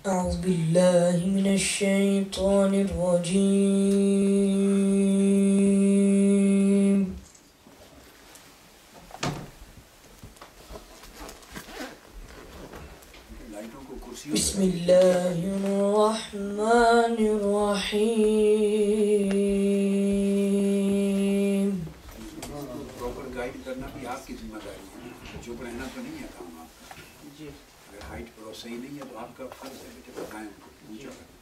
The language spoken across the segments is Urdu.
أعوذ بالله من الشيطان الرجيم. بسم الله الرحمن الرحيم. پراپر گائیڈ کرنا بھی آپ کی ذمہ داری ہے، چپ رہنا تو نہیں ہے کام آپ کا. اگر ہائٹ صحیح نہیں ہے تو آپ کا فرض ہے کہ بتائیں اونچا کریں.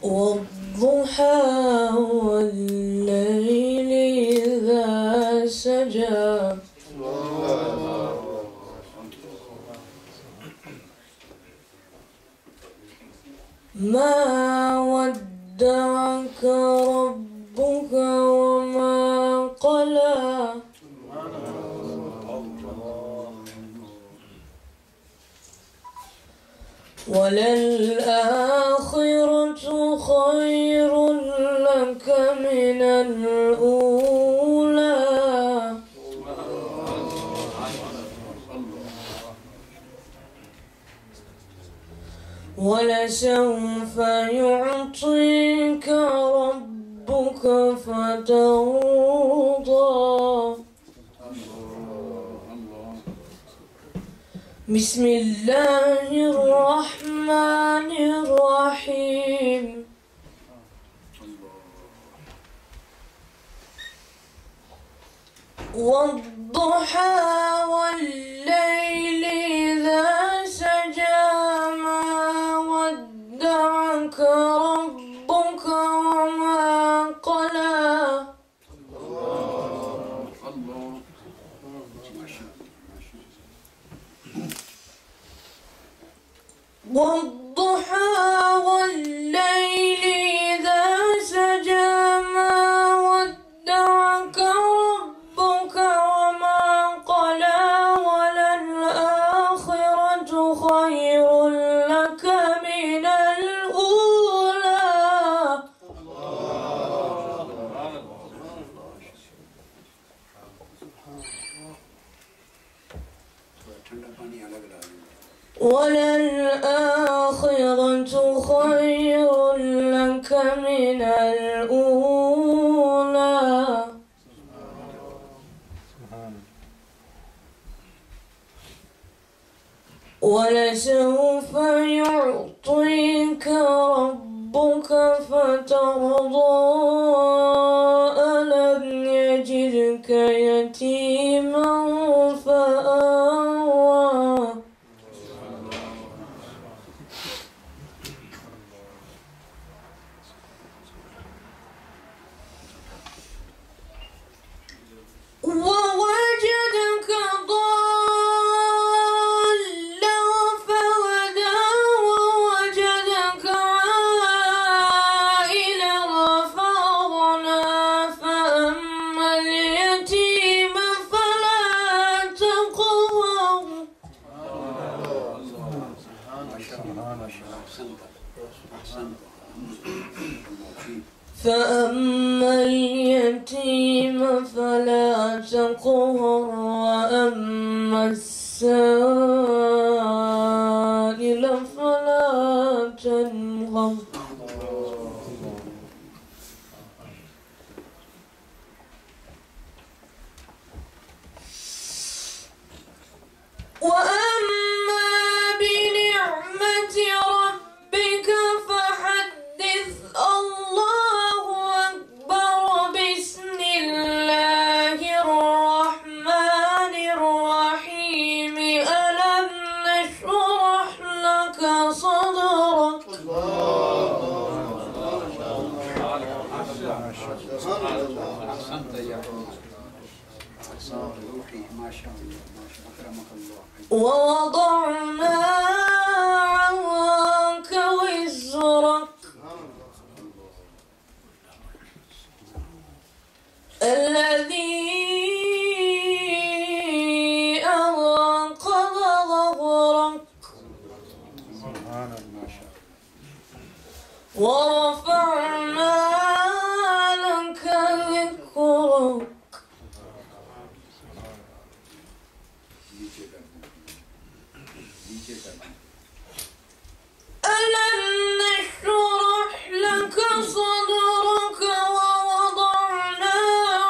والضحى والليل إذا سجى ما ودعك ربك وما قلى وللآخرة خير لك من الأولى ولسوف يعطيك ربك فترضى. بسم الله الرحمن الرحيم. والضحى والليل إذا سجى ما ودعك ربك وما قلى والضحى والليل إذا سجى ما ودعك ربك وما قلى وللآخرة خير لك من الأولى. ٹھنڈا پانی الگ ڈالیں. وللآخرة خير لك من الأولى. ولسوف يعطيك ربك فترضى. ألم يجدك يتيما فآوى ووجدك ضالا فهدى ووجدك عائلا فأغنى فأما اليتيم فلا تقهر. فأما اليتيم فلا تقهر وأما السائل فلا تنهر. وأما بنعمة ربك فحدث. الله أكبر. بسم الله الرحمن الرحيم. ألم نشرح لك صدرك. أحسنت يا أحسنت روحي ما شاء الله ما شاء الله أكرمك الله. ووضعنا عنك وزرك الذي أنقض ظهرك ورفعنا لك ذكرك. نیچے کر دیں. ألم نشرح لك صدرك ووضعنا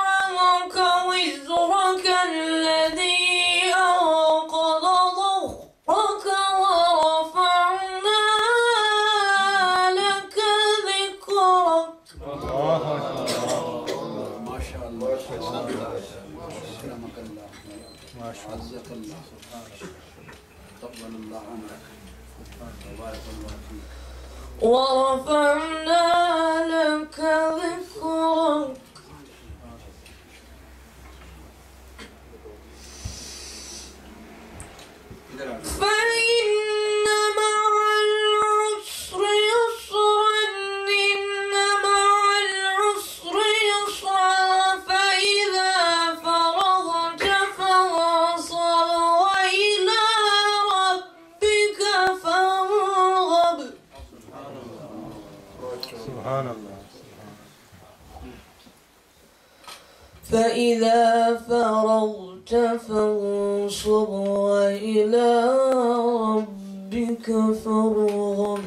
عنك وزرك الذي أنقض ظهرك ورفعنا لك ذكرك. ما شاء الله. أكرمك الله. عزك الله. تقبل الله عملك. وبارك الله فيك. ورفعنا لك ذكرك. ادھر آ جاؤ. فإن مع العسر يسرا إن مع العسر يسرا فإذا فرغت فانصب وإلى ربك فارغب. سبحان الله. فإذا فرغت فانصب وإلى ربك فارغب.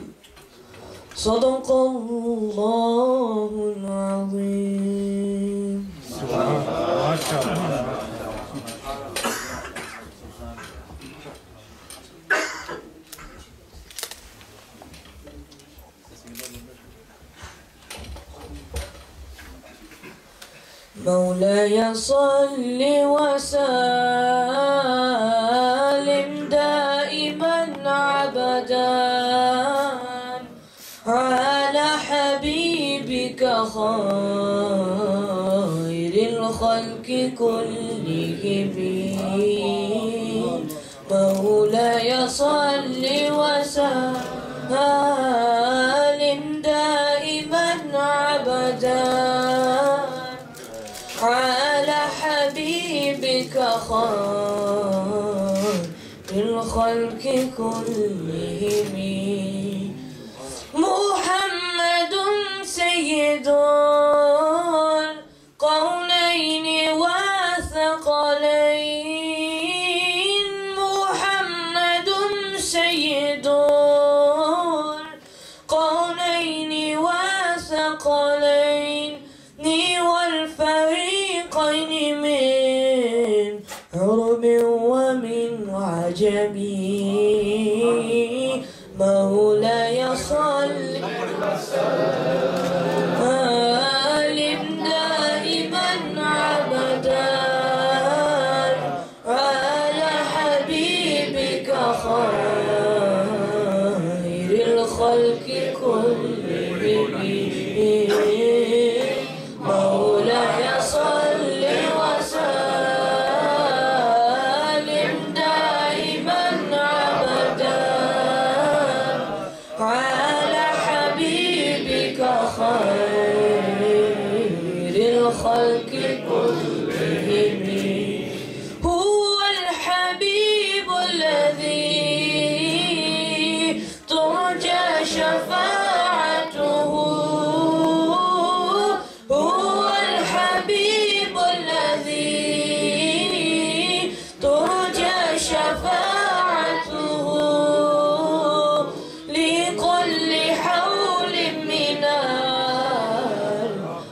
صدق الله العظيم. سبحان الله. ما شاء الله. مولاي صل وسلم دائما عبدا على حبيبك خير الخلق كلهم. مولاي صل وسلم دائما عبدا على حبيبك خير الخلق كلهم. محمد سيد القولين والثقلين. محمد سيد القولين والثقلين والفريقين من عرب ومن عجم. مولاي صل وسلم دائما عبدا على حبيبك خير الخلق كلهم. مولاي صل وسلم دائما عبدا على حبيبك خير الخلق كلهم. هو الحبيب الذي ترجى شفاعته. هو الحبيب الذي ترجى شفاعته لكل حول من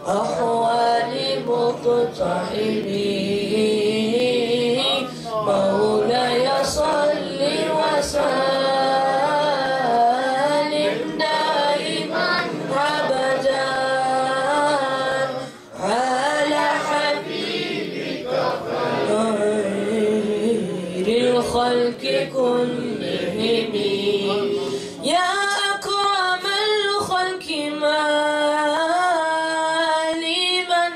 الأحوال مقتحم. مولاي صل وسلم دائما عبدا على حبيبك خير الخلق كلهم. يا أكرم الخلق ما لي من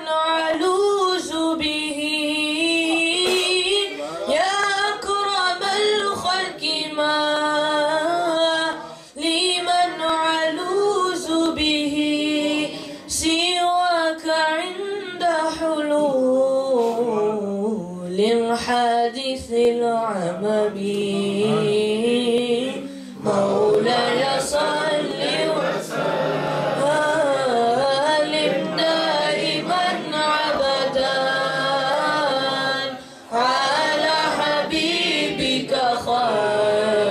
ألوذ به. يا أكرم الخلق ما لي من ألوذ به سواك عند حلول الحادث العمم. مولاي صل وسلم دائما عبدا على حبيبك خير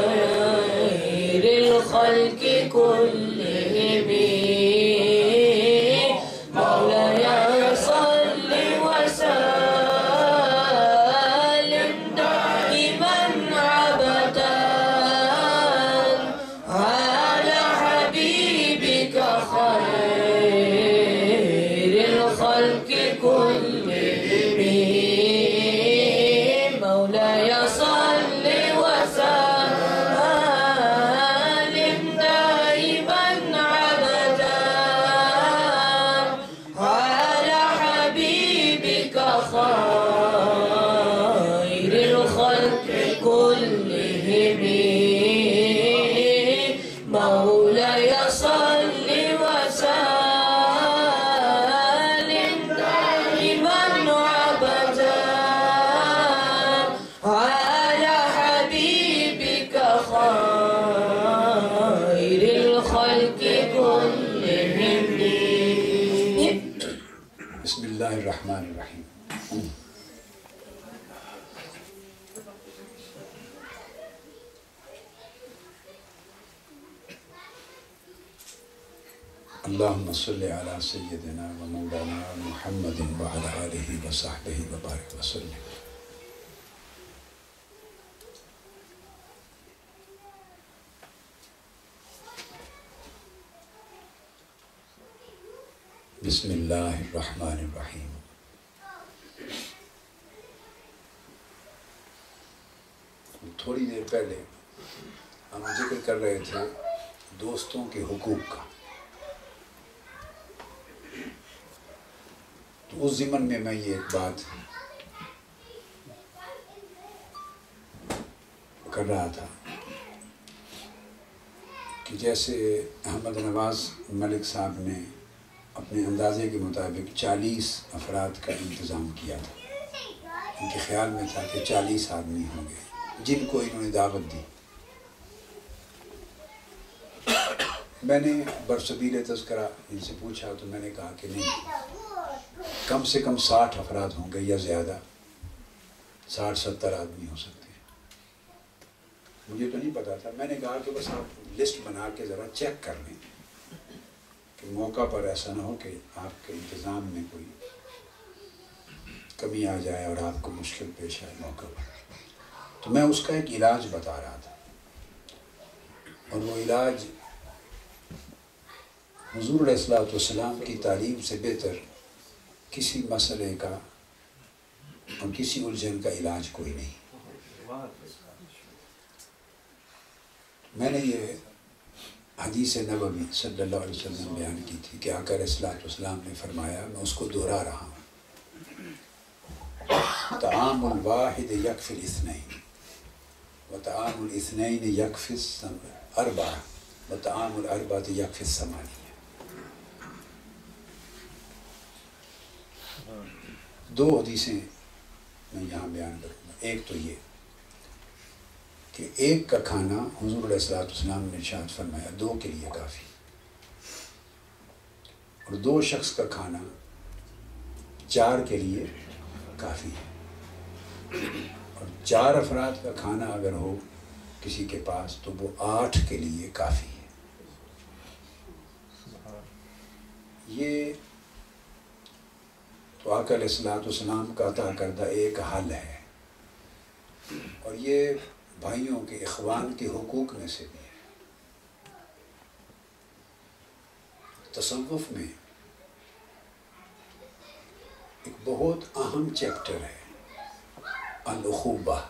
مولاي صل وسلم دائما أبدا على حبيبك خير الخلق كلهم. بسم اللہ الرحمن الرحیم. اللہم صلی علی سیدنا و مولانا محمد وعلی آلہ وصحبہ وبارک وسلم. بسم اللہ الرحمن الرحیم. تھوڑی دیر پہلے ہم ذکر کر رہے تھے دوستوں کے حقوق کا. تو اس ضمن میں یہ ایک بات کر رہا تھا کہ جیسے احمد نواز ملک صاحب نے اپنے اندازے کے مطابق 40 افراد کا انتظام کیا تھا. ان کے خیال میں تھا کہ 40 آدمی ہوں گے جن کو انہوں نے دعوت دی. میں نے برسبیل تذکرہ ان سے پوچھا تو میں نے کہا کہ نہیں، کم سے کم 60 افراد ہوں گے یا زیادہ، 60-70 آدمی ہو سکتے ہیں. مجھے تو نہیں پتا تھا. میں نے کہا کہ بس آپ لسٹ بنا کے ذرا چیک کر لیں کہ موقع پر ایسا نہ ہو کہ آپ کے انتظام میں کوئی کمی آ جائے اور آپ کو مشکل پیش آئے موقع پر. تو میں اس کا ایک علاج بتا رہا تھا، اور وہ علاج حضور علیہ السلام کی تعلیم سے بہتر کسی مسئلے کا اور کسی الجھن کا علاج کوئی نہیں. میں نے یہ حدیث نبوی صلی اللہ علیہ وسلم بیان کی تھی کہ آقا علیہ السلام نے فرمایا، میں اس کو دہرا رہا ہوں، طعام الواحد یکفی الاثنین وطعام الاثنین یکفی الاربعہ وطعام الاربعہ یکفی الثمانیہ. دو حدیثیں میں یہاں بیان کروں گا. ایک تو یہ کہ ایک کا کھانا حضور علیہ السلام نے ارشاد فرمایا 2 کے لیے کافی، اور 2 شخص کا کھانا 4 کے لیے کافی ہے، اور 4 افراد کا کھانا اگر ہو کسی کے پاس تو وہ 8 کے لیے کافی ہے. یہ تو آقا علیہ السلام کا عطا کردہ ایک حل ہے، اور یہ بھائیوں کے اخوان کے حقوق میں سے بھی ہے. تصوف میں ایک بہت اہم چیپٹر ہے الاخوہ.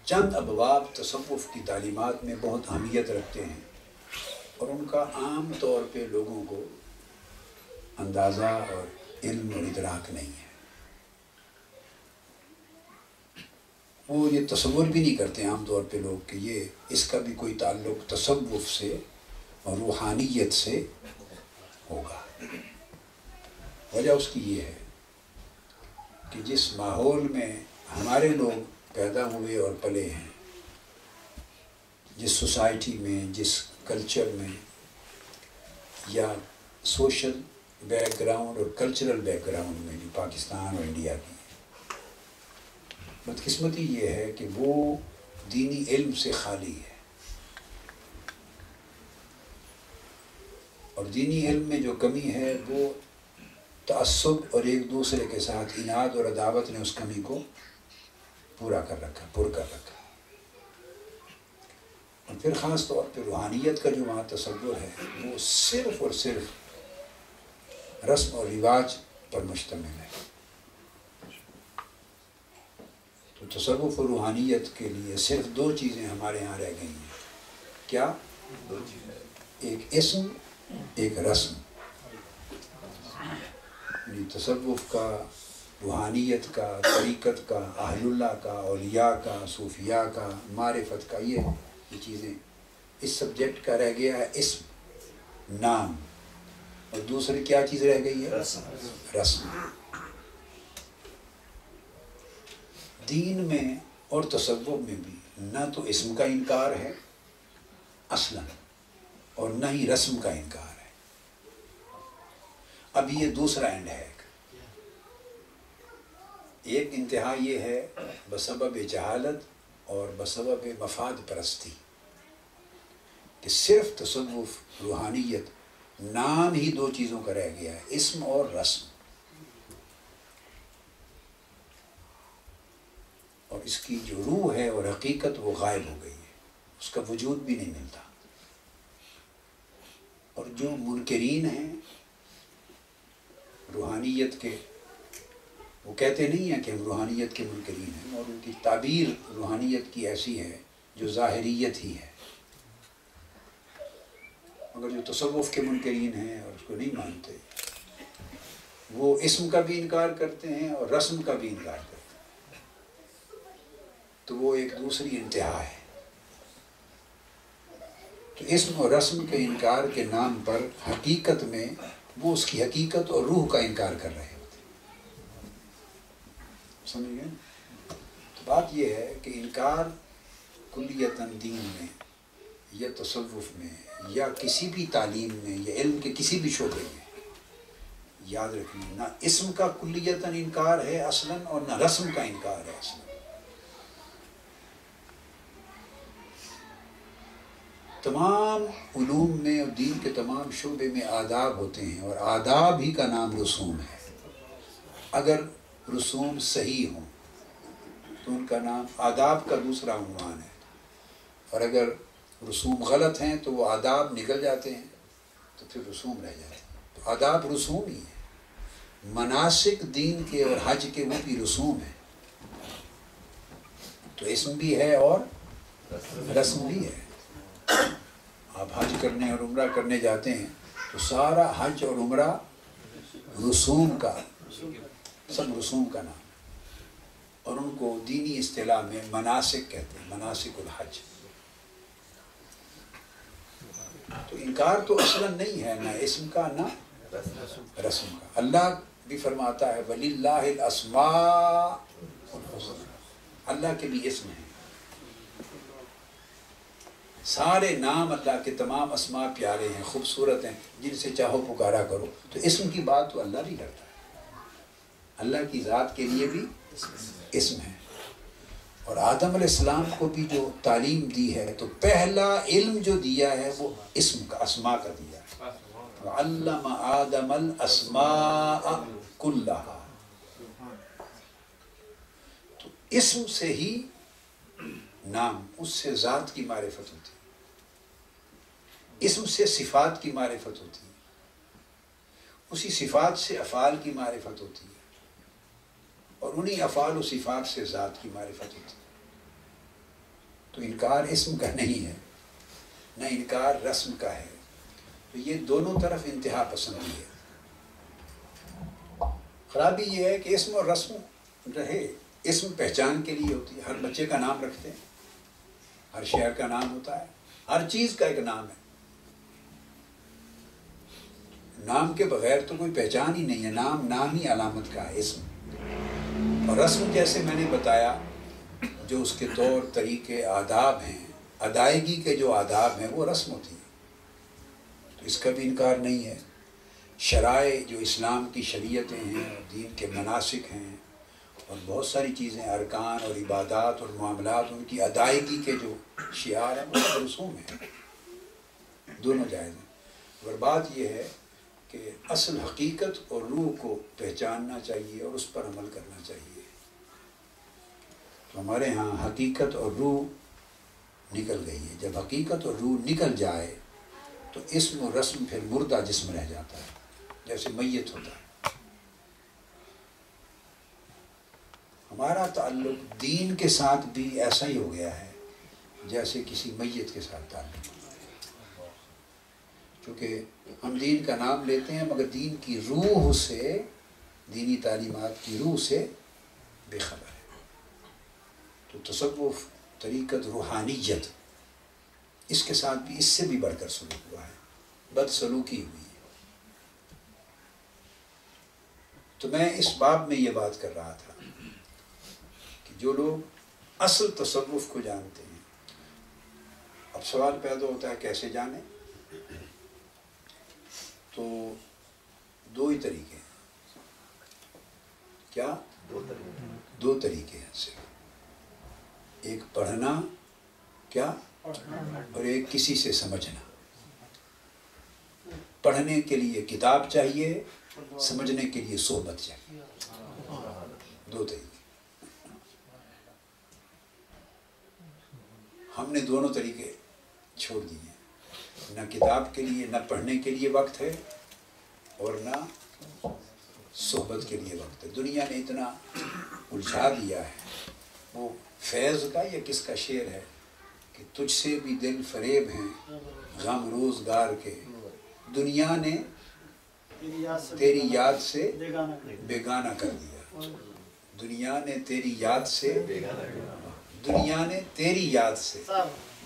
چند ابواب تصوف کی تعلیمات میں بہت اہمیت رکھتے ہیں، اور ان کا عام طور پہ لوگوں کو اندازہ اور علم اور ادراک نہیں ہے. وہ یہ تصور بھی نہیں کرتے عام طور پہ لوگ کہ یہ اس کا بھی کوئی تعلق تصوف سے اور روحانیت سے ہوگا. وجہ اس کی یہ ہے کہ جس ماحول میں ہمارے لوگ پیدا ہوئے اور پلے ہیں، جس سوسائٹی میں، جس کلچر میں، یا سوشل بیک گراؤنڈ اور کلچرل بیک گراؤنڈ میں جو پاکستان اور انڈیا کی، بدقسمتی یہ ہے کہ وہ دینی علم سے خالی ہے. اور دینی علم میں جو کمی ہے وہ تعصب اور ایک دوسرے کے ساتھ اناد اور عداوت نے اس کمی کو پر کر رکھا. اور پھر خاص طور پہ روحانیت کا جو وہاں تصور ہے وہ صرف اور صرف رسم اور رواج پر مشتمل ہے. تو تصوف و روحانیت کے لیے صرف 2 چیزیں ہمارے ہاں رہ گئی ہیں. کیا؟ 2 چیزیں، ایک اسم، ایک رسم. یعنی تصوف کا روحانیت کا، طریقت کا، اہل اللہ کا، اولیاء کا، صوفیاء کا، معرفت کا، یہ چیزیں اس سبجیکٹ کا رہ گیا ہے اسم، نام، اور دوسری کیا چیز رہ گئی ہے؟ رسم۔ دین میں اور تصوف میں بھی نہ تو اسم کا انکار ہے اصلاً اور نہ ہی رسم کا انکار ہے۔ اب یہ دوسرا اینڈ ہے۔ ایک انتہا یہ ہے بسبب جہالت اور بسبب مفاد پرستی کہ صرف تصوف، روحانیت، نام ہی دو چیزوں کا رہ گیا ہے، اسم اور رسم، اور اس کی جو روح ہے اور حقیقت وہ غائب ہو گئی ہے، اس کا وجود بھی نہیں ملتا۔ اور جو منکرین ہیں روحانیت کے، وہ کہتے نہیں ہیں کہ ہم روحانیت کے منکرین ہیں، اور ان کی تعبیر روحانیت کی ایسی ہے جو ظاہریت ہی ہے، مگر جو تصوف کے منکرین ہیں اور اس کو نہیں مانتے، وہ اسم کا بھی انکار کرتے ہیں اور رسم کا بھی انکار کرتے ہیں، تو وہ ایک دوسری انتہا ہے۔ تو اسم اور رسم کے انکار کے نام پر حقیقت میں وہ اس کی حقیقت اور روح کا انکار کر رہے ہوتے ہیں، سمجھ گئے؟ تو بات یہ ہے کہ انکار کلیتاً دین میں یا تصوف میں یا کسی بھی تعلیم میں یا علم کے کسی بھی شعبے میں، یاد رکھیں، نہ اسم کا کلیتاً انکار ہے اصلاً اور نہ رسم کا انکار ہے اصلاً۔ تمام علوم میں اور دین کے تمام شعبے میں آداب ہوتے ہیں، اور آداب ہی کا نام رسوم ہے۔ اگر رسوم صحیح ہوں تو ان کا نام آداب کا دوسرا عنوان ہے، اور اگر رسوم غلط ہیں تو وہ آداب نکل جاتے ہیں تو پھر رسوم رہ جاتے ہیں۔ تو آداب رسوم ہی ہے، مناسک دین کے اور حج کے وہ بھی رسوم ہیں، تو اسم بھی ہے اور رسم بھی ہے۔ آپ حج کرنے اور عمرہ کرنے جاتے ہیں تو سارا حج اور عمرہ رسوم کا، سب رسوم کا نام، اور ان کو دینی اصطلاح میں مناسک کہتے ہیں، مناسک الحج۔ تو انکار تو اصلاً نہیں ہے نہ اسم کا نہ رسم کا۔ اللہ بھی فرماتا ہے وَلِلَّهِ الْأَسْمَاءُ الْحُسْنَى، اللہ کے بھی اسم ہیں، سارے نام اللہ کے تمام اسماء پیارے ہیں، خوبصورت ہیں، جن سے چاہو پکارا کرو۔ تو اسم کی بات تو اللہ بھی کرتا ہے، اللہ کی ذات کے لیے بھی اسم ہے۔ اور آدم علیہ السلام کو بھی جو تعلیم دی ہے تو پہلا علم جو دیا ہے وہ اسم کا، اسماء کا دیا ہے۔ وَعَلَّمَ آدَمَ الْأَسْمَاءَ كُلَّهَا، تو اسم سے ہی نام، اس سے ذات کی معرفت ہوتی ہے، اسم سے صفات کی معرفت ہوتی ہے، اسی صفات سے افعال کی معرفت ہوتی ہے، اور انہی افعال و صفات سے ذات کی معرفت ہوتی ہے۔ تو انکار اسم کا نہیں ہے، نہ انکار رسم کا ہے، تو یہ دونوں طرف انتہا پسندی ہے۔ خرابی یہ ہے کہ اسم اور رسم رہے، اسم پہچان کے لیے ہوتی ہے، ہر بچے کا نام رکھتے ہیں، ہر شہر کا نام ہوتا ہے، ہر چیز کا ایک نام ہے۔ نام کے بغیر تو کوئی پہچان ہی نہیں ہے، نام ہی علامت کا ہے، اسم۔ اور رسم جیسے میں نے بتایا، جو اس کے طور طریقے آداب ہیں، ادائیگی کے جو آداب ہیں وہ رسم ہوتی ہے، تو اس کا بھی انکار نہیں ہے۔ شرائع جو اسلام کی شریعتیں ہیں، دین کے مناسک ہیں، اور بہت ساری چیزیں، ارکان اور عبادات اور معاملات، ان کی ادائیگی کے جو شعار ہیں وہ رسوم ہیں، دونوں جائز ہیں۔ اور بات یہ ہے کہ اصل حقیقت اور روح کو پہچاننا چاہیے اور اس پر عمل کرنا چاہیے۔ تو ہمارے ہاں حقیقت اور روح نکل گئی ہے۔ جب حقیقت اور روح نکل جائے تو اسم و رسم پھر مردہ جسم رہ جاتا ہے، جیسے میت ہوتا ہے۔ ہمارا تعلق دین کے ساتھ بھی ایسا ہی ہو گیا ہے جیسے کسی میت کے ساتھ تعلق، کیونکہ ہم دین کا نام لیتے ہیں مگر دین کی روح سے دینی تعلیمات کی روح سے بے خبر ہے. تو تصوف، طریقت، روحانیت، اس کے ساتھ بھی اس سے بھی بڑھ کر سلوک ہوا ہے، بد سلوکی ہوئی ہے. تو میں اس باب میں یہ بات کر رہا تھا کہ جو لوگ اصل تصوف کو جانتے ہیں، اب سوال پیدا ہوتا ہے کیسے جانیں؟ تو دو ہی طریقے ہیں. کیا؟ دو طریقے ہیں صرف. ایک پڑھنا، کیا؟ اور ایک کسی سے سمجھنا. پڑھنے کے لیے کتاب چاہیے، سمجھنے کے لیے صحبت چاہیے. دو طریقے. ہم نے دونوں طریقے چھوڑ دیے. نہ کتاب کے لیے، نہ پڑھنے کے لیے وقت ہے، اور نہ صحبت کے لیے وقت ہے. دنیا نے اتنا الجھا دیا ہے. وہ فیض کا یا کس کا شعر ہے کہ تجھ سے بھی دل فریب ہیں غم روزگار کے، دنیا نے تیری یاد سے بیگانہ کر دیا. دنیا نے تیری یاد سے، دنیا نے تیری یاد سے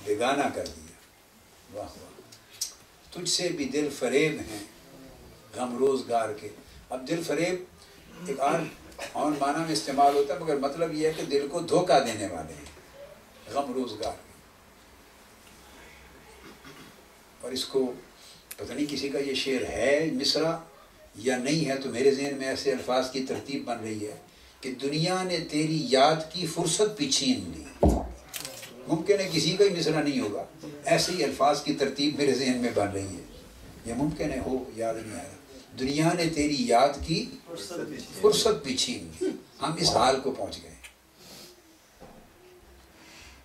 بیگانہ کر دیا. واہ واہ. تجھ سے بھی دل فریب ہیں غم روزگار کے. اب دل فریب ایک اور معنی میں استعمال ہوتا ہے، مگر مطلب یہ ہے کہ دل کو دھوکہ دینے والے ہیں، غم روزگار کے. اور اس کو پتہ نہیں کسی کا یہ شعر ہے مصرع یا نہیں ہے، تو میرے ذہن میں ایسے الفاظ کی ترتیب بن رہی ہے کہ دنیا نے تیری یاد کی فرصت بھی چھین لی. ممکن ہے کسی کا ہی مصرع نہیں ہوگا، ایسے ہی الفاظ کی ترتیب میرے ذہن میں بن رہی ہے. یہ ممکن ہے ہو، یاد نہیں آ رہا. دنیا نے تیری یاد کی فرصت بھی چھین لی. ہم اس حال کو پہنچ گئے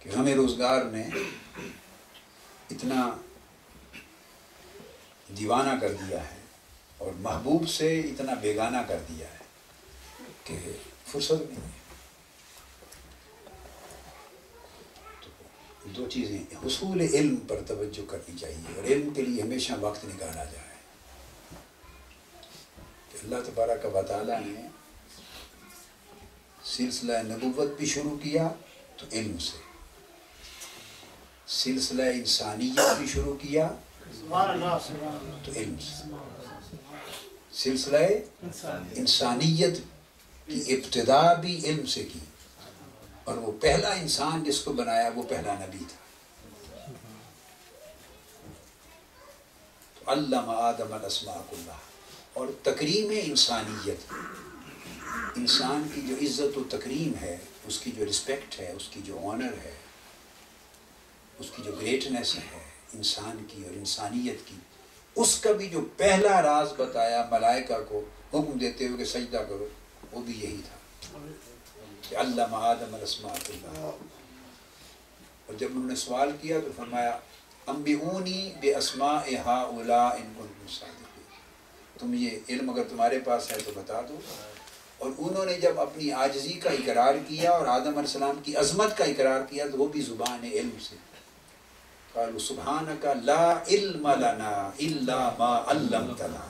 کہ ہمیں روزگار نے اتنا دیوانہ کر دیا ہے اور محبوب سے اتنا بیگانہ کر دیا ہے کہ فرصت نہیں ہے. تو دو چیزیں، حصول علم پر توجہ کرنی چاہیے، اور علم کے لیے ہمیشہ وقت نکالا جائے. کہ اللہ تبارک و تعالیٰ نے سلسلہ نبوت بھی شروع کیا تو علم سے، سلسلہ انسانیت بھی شروع کیا تو علم سے، سلسلہ انسانیت کی ابتدا بھی علم سے کی، اور وہ پہلا انسان جس کو بنایا وہ پہلا نبی تھا. تو علم آدم الاسماء کلھا. اور تکریم انسانیت، انسان کی جو عزت و تکریم ہے، اس کی جو رسپیکٹ ہے، اس کی جو آنر ہے، اس کی جو گریٹنس ہے انسان کی اور انسانیت کی، اس کا بھی جو پہلا راز بتایا ملائکہ کو حکم دیتے ہوئے کہ سجدہ کرو، وہ بھی یہی تھا کہ علم آدم الاسماء کلھا. اور جب انہوں نے سوال کیا تو فرمایا انبئونی باسماء ہؤلاء ان کنتم صادقین. تم یہ علم اگر تمہارے پاس ہے تو بتا دو. اور انہوں نے جب اپنی عاجزی کا اقرار کیا اور آدم علیہ السلام کی عظمت کا اقرار کیا تو وہ بھی زبان علم سے قالوا سبحانک لا علم لنا الا ما علمتنا.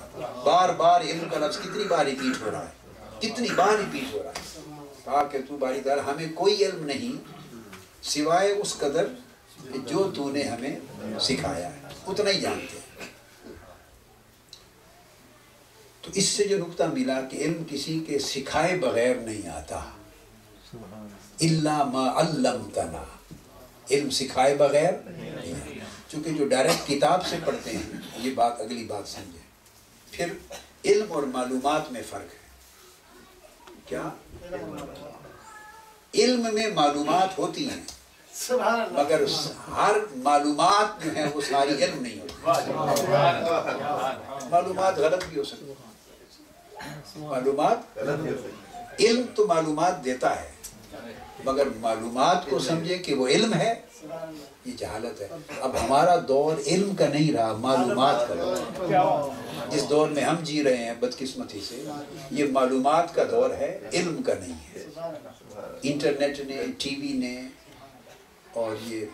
بار بار علم کا لفظ کتنی بار ریپیٹ ہو رہا ہے، کتنی بار ریپیٹ ہو رہا ہے. کہا کہ تو باری تعالیٰ ہمیں کوئی علم نہیں سوائے اس قدر کہ جو تو نے ہمیں سکھایا ہے، اتنا ہی جانتے ہیں. تو اس سے جو نقطہ ملا کہ علم کسی کے سکھائے بغیر نہیں آتا، الا ما علمتنا، علم سکھائے بغیر نہیں آتا. چونکہ جو ڈائریکٹ کتاب سے پڑھتے ہیں، یہ بات اگلی بات سمجھیں. پھر علم اور معلومات میں فرق ہے. کیا؟ علم میں معلومات ہوتی ہیں مگر ہر معلومات جو ہیں وہ ساری علم نہیں ہوتی. معلومات غلط بھی ہو سکتی ہیں. معلومات علم تو معلومات دیتا ہے مگر معلومات کو سمجھے کہ وہ علم ہے، یہ جہالت ہے. اب ہمارا دور علم کا نہیں رہا، معلومات کا دور. جس دور میں ہم جی رہے ہیں بدقسمتی سے، یہ معلومات کا دور ہے، علم کا نہیں ہے. انٹرنیٹ نے، ٹی وی نے اور یہ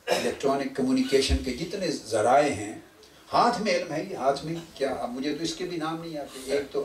الیکٹرانک کمیونیکیشن کے جتنے ذرائع ہیں، ہاتھ میں علم ہے. یہ ہاتھ میں کیا، اب مجھے تو اس کے بھی نام نہیں آتے. ایک تو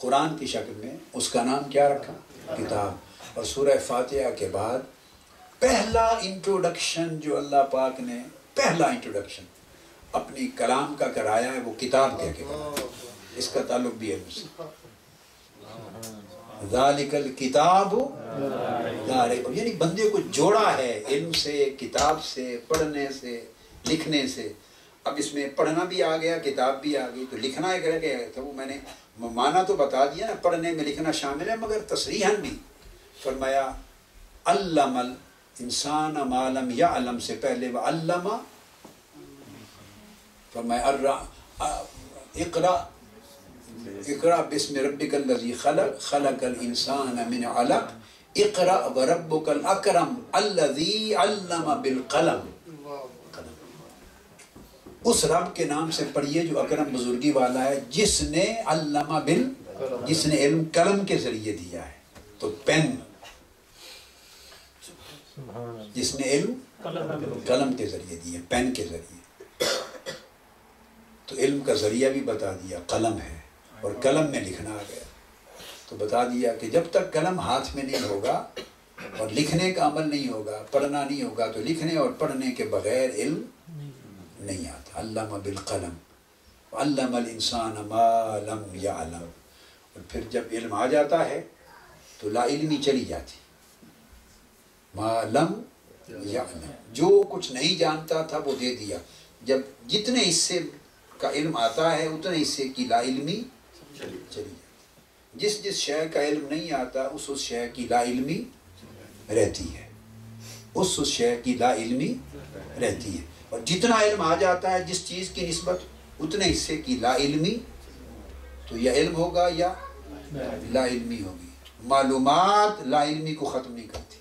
قرآن کی شکل میں، اس کا نام کیا رکھا؟ کتاب۔ اور سورہ فاتحہ کے بعد پہلا انٹروڈکشن جو اللہ پاک نے پہلا انٹروڈکشن اپنی کلام کا کرایا ہے وہ کتاب کہہ کے کرایا۔ اس کا تعلق بھی علم سے۔ ذالک الکتاب لا ریب، یعنی بندے کو جوڑا ہے علم سے، کتاب سے، پڑھنے سے، لکھنے سے۔ اب اس میں پڑھنا بھی آ گیا، کتاب بھی آ گئی، تو لکھنا ایک رہ گیا۔ تو وہ میں نے معنی تو بتا دیا نا، پڑھنے میں لکھنا شامل ہے، مگر تصریحاً بھی فرمایا علم الانسان ما لم یعلم سے پہلے وہ علم، فرمایا اقرا اقرا بسم ربک الذی خلق خلق الانسان من علق اقرا وربک الاکرم الذی علم بالقلم۔ اس رب کے نام سے پڑھیے جو اکرم بزرگی والا ہے، جس نے علامہ جس نے علم قلم کے ذریعے دیا ہے۔ تو پین، جس نے علم قلم کے ذریعے دیا، پین کے ذریعے۔ تو علم کا ذریعہ بھی بتا دیا، قلم ہے، اور قلم میں لکھنا آ گیا۔ تو بتا دیا کہ جب تک قلم ہاتھ میں نہیں ہوگا اور لکھنے کا عمل نہیں ہوگا، پڑھنا نہیں ہوگا، تو لکھنے اور پڑھنے کے بغیر علم نہیں آتا۔ علم بالقلم علم الانسان ما لم یعلم۔ اور پھر جب علم آ جاتا ہے تو لا علمی چلی جاتی۔ ما لم یعلم، جو کچھ نہیں جانتا تھا وہ دے دیا۔ جب جتنے حصے کا علم آتا ہے اتنے حصے کی لا علمی چلی جاتی۔ جس جس شے کا علم نہیں آتا اس شے کی لا علمی رہتی ہے، اس شے کی لا علمی رہتی ہے۔ اور جتنا علم آ جاتا ہے جس چیز کی نسبت اتنے حصے کی لا علمی، تو یا علم ہوگا یا لا علمی ہوگی۔ معلومات لا علمی کو ختم نہیں کرتی،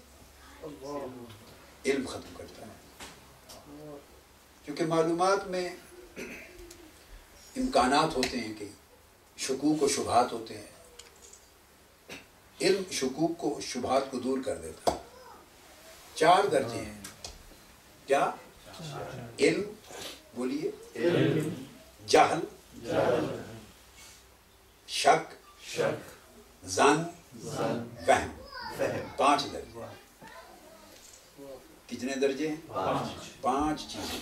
علم ختم کرتا ہے۔ کیونکہ معلومات میں امکانات ہوتے ہیں، کہ شکوک و شبہات ہوتے ہیں۔ علم شکوک کو شبہات کو دور کر دیتا ہے۔ 4 درجے ہیں۔ کیا؟ علم، بولیے، جہل، شک، ظن، فہم۔ 5 درجے۔ کتنے درجے ہیں؟ 5 چیزیں۔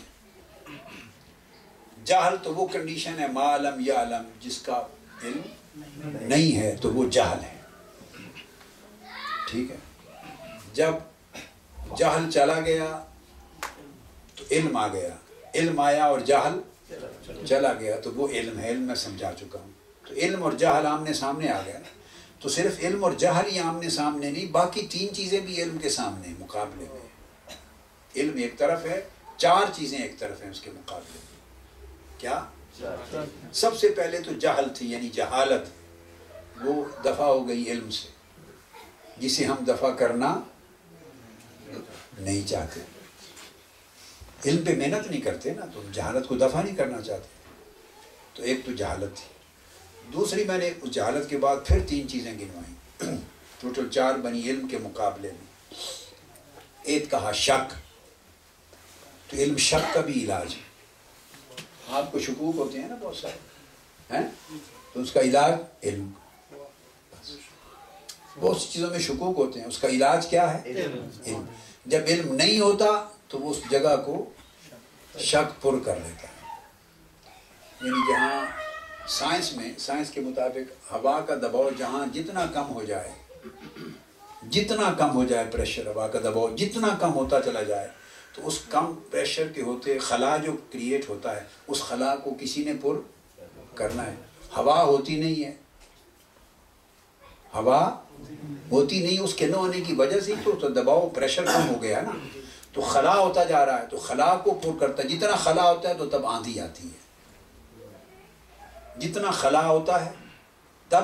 جہل تو وہ کنڈیشن ہے، ما لم یعلم، جس کا علم نہیں ہے تو وہ جہل ہے۔ ٹھیک ہے؟ جب جہل چلا گیا تو علم آ گیا، علم آیا اور جہل چلا گیا تو وہ علم ہے۔ علم میں سمجھا چکا ہوں۔ تو علم اور جہل آمنے سامنے آ گیا، تو صرف علم اور جہل ہی آمنے سامنے نہیں، باقی 3 چیزیں بھی علم کے سامنے مقابلے میں۔ علم ایک طرف ہے، 4 چیزیں ایک طرف ہیں اس کے مقابلے میں۔ کیا؟ سب سے پہلے تو جہل تھی، یعنی جہالت، وہ دفع ہو گئی علم سے، جسے ہم دفع کرنا نہیں چاہتے۔ علم پہ محنت نہیں کرتے نا، تو جہالت کو دفع نہیں کرنا چاہتے۔ تو ایک تو جہالت تھی۔ دوسری میں نے اس جہالت کے بعد پھر 3 چیزیں گنوائیں، ٹوٹل 4 بنی علم کے مقابلے میں۔ ایک کہا شک، تو علم شک کا بھی علاج ہے۔ آپ کو شکوک ہوتے ہیں نا بہت سارے ہیں، تو اس کا علاج علم۔ بہت سی چیزوں میں شکوک ہوتے ہیں، اس کا علاج کیا ہے؟ علم۔ جب علم نہیں ہوتا تو وہ اس جگہ کو شک پر کر لیتا ہے۔ یعنی جہاں سائنس کے مطابق ہوا کا دباؤ جہاں جتنا کم ہو جائے پریشر، ہوا کا دباؤ جتنا کم ہوتا چلا جائے، تو اس کم پریشر کے ہوتے خلا جو کریٹ ہوتا ہے، اس خلا کو کسی نے پر کرنا ہے۔ ہوا ہوتی نہیں ہے، ہوا ہوتی نہیں، اس کے نہ ہونے کی وجہ سے تو دباؤ پریشر کم ہو گیا نا، تو خلا ہوتا جا رہا ہے، تو خلا کو پر کرتا ہے۔ جتنا خلا ہوتا ہے تو تب آندھی آتی ہے، جتنا خلا ہوتا ہے تب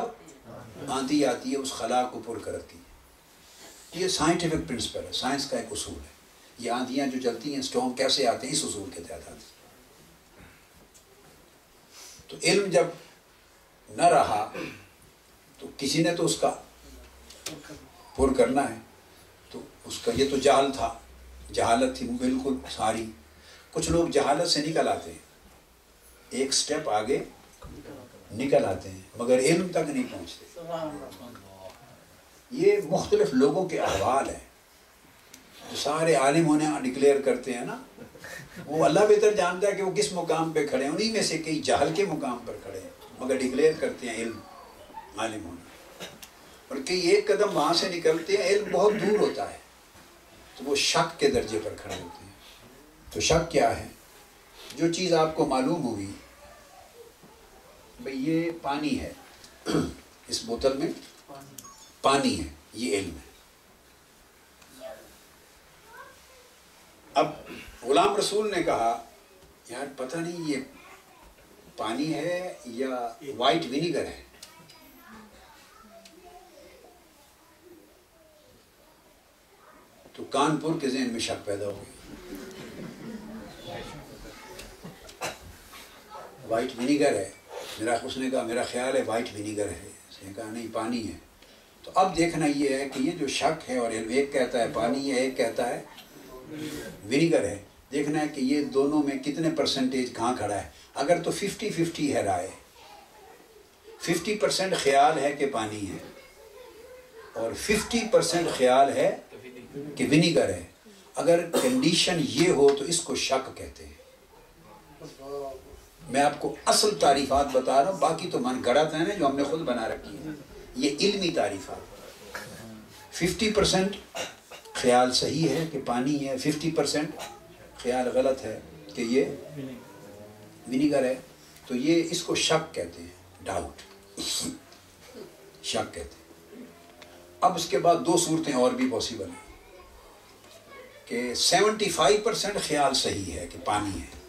آندھی آتی ہے، اس خلا کو پر کرتی ہے۔ یہ سائنٹیفک پرنسپل ہے، سائنس کا ایک اصول ہے۔ یہ آندھیاں جو چلتی ہیں، سٹارم کیسے آتے ہیں، اس اصول کے تحت آتے ہیں۔ تو علم جب نہ رہا تو کسی نے تو اس کا پر کرنا ہے، تو اس کا یہ تو جہل تھا، جہالت تھی بالکل ساری۔ کچھ لوگ جہالت سے نکل آتے ہیں، ایک سٹیپ آگے نکل آتے ہیں مگر علم تک نہیں پہنچتے. یہ مختلف لوگوں کے احوال ہیں. جو سارے عالم ہونے ڈکلیئر کرتے ہیں نا، وہ اللہ بہتر جانتا ہے کہ وہ کس مقام پہ کھڑے ہیں. انہی میں سے کئی جہل کے مقام پر کھڑے ہیں مگر ڈکلیئر کرتے ہیں علم، عالم ہونا. اور کئی ایک قدم وہاں سے نکلتے ہیں، علم بہت دور ہوتا ہے تو وہ شک کے درجے پر کھڑے ہوتے ہیں. تو شک کیا ہے؟ جو چیز آپ کو معلوم ہوگی بھئی یہ پانی ہے، اس بوتل میں پانی ہے، یہ علم ہے. اب غلام رسول نے کہا یار پتہ نہیں یہ پانی ہے یا وائٹ ونیگر ہے. تو کانپور کے ذہن میں شک پیدا ہو گئی. وائٹ ونیگر ہے، اس نے کہا میرا خیال ہے وائٹ ونیگر ہے. اس نے کہا نہیں پانی ہے. تو اب دیکھنا یہ ہے کہ یہ جو شک ہے اور ایک کہتا ہے پانی ہے، ایک کہتا ہے ونیگر ہے، دیکھنا ہے کہ یہ دونوں میں کتنے پرسنٹیج کہاں کھڑا ہے. اگر تو 50-50 ہے رائے، 50% خیال ہے کہ پانی ہے اور 50% خیال ہے کہ ونیگر ہے. اگر کنڈیشن یہ ہو تو اس کو شک کہتے ہیں. میں آپ کو اصل تعریفات بتا رہا ہوں، باقی تو من گڑت ہیں جو ہم نے خود بنا رکھی ہیں. یہ علمی تعریفات. 50% خیال صحیح ہے کہ پانی ہے، 50% خیال غلط ہے کہ یہ ونیگر ہے. تو یہ اس کو شک کہتے ہیں، ڈاؤٹ، شک کہتے ہیں. اب اس کے بعد دو صورتیں اور بھی پاسبل ہیں کہ 75% خیال صحیح ہے کہ پانی ہے،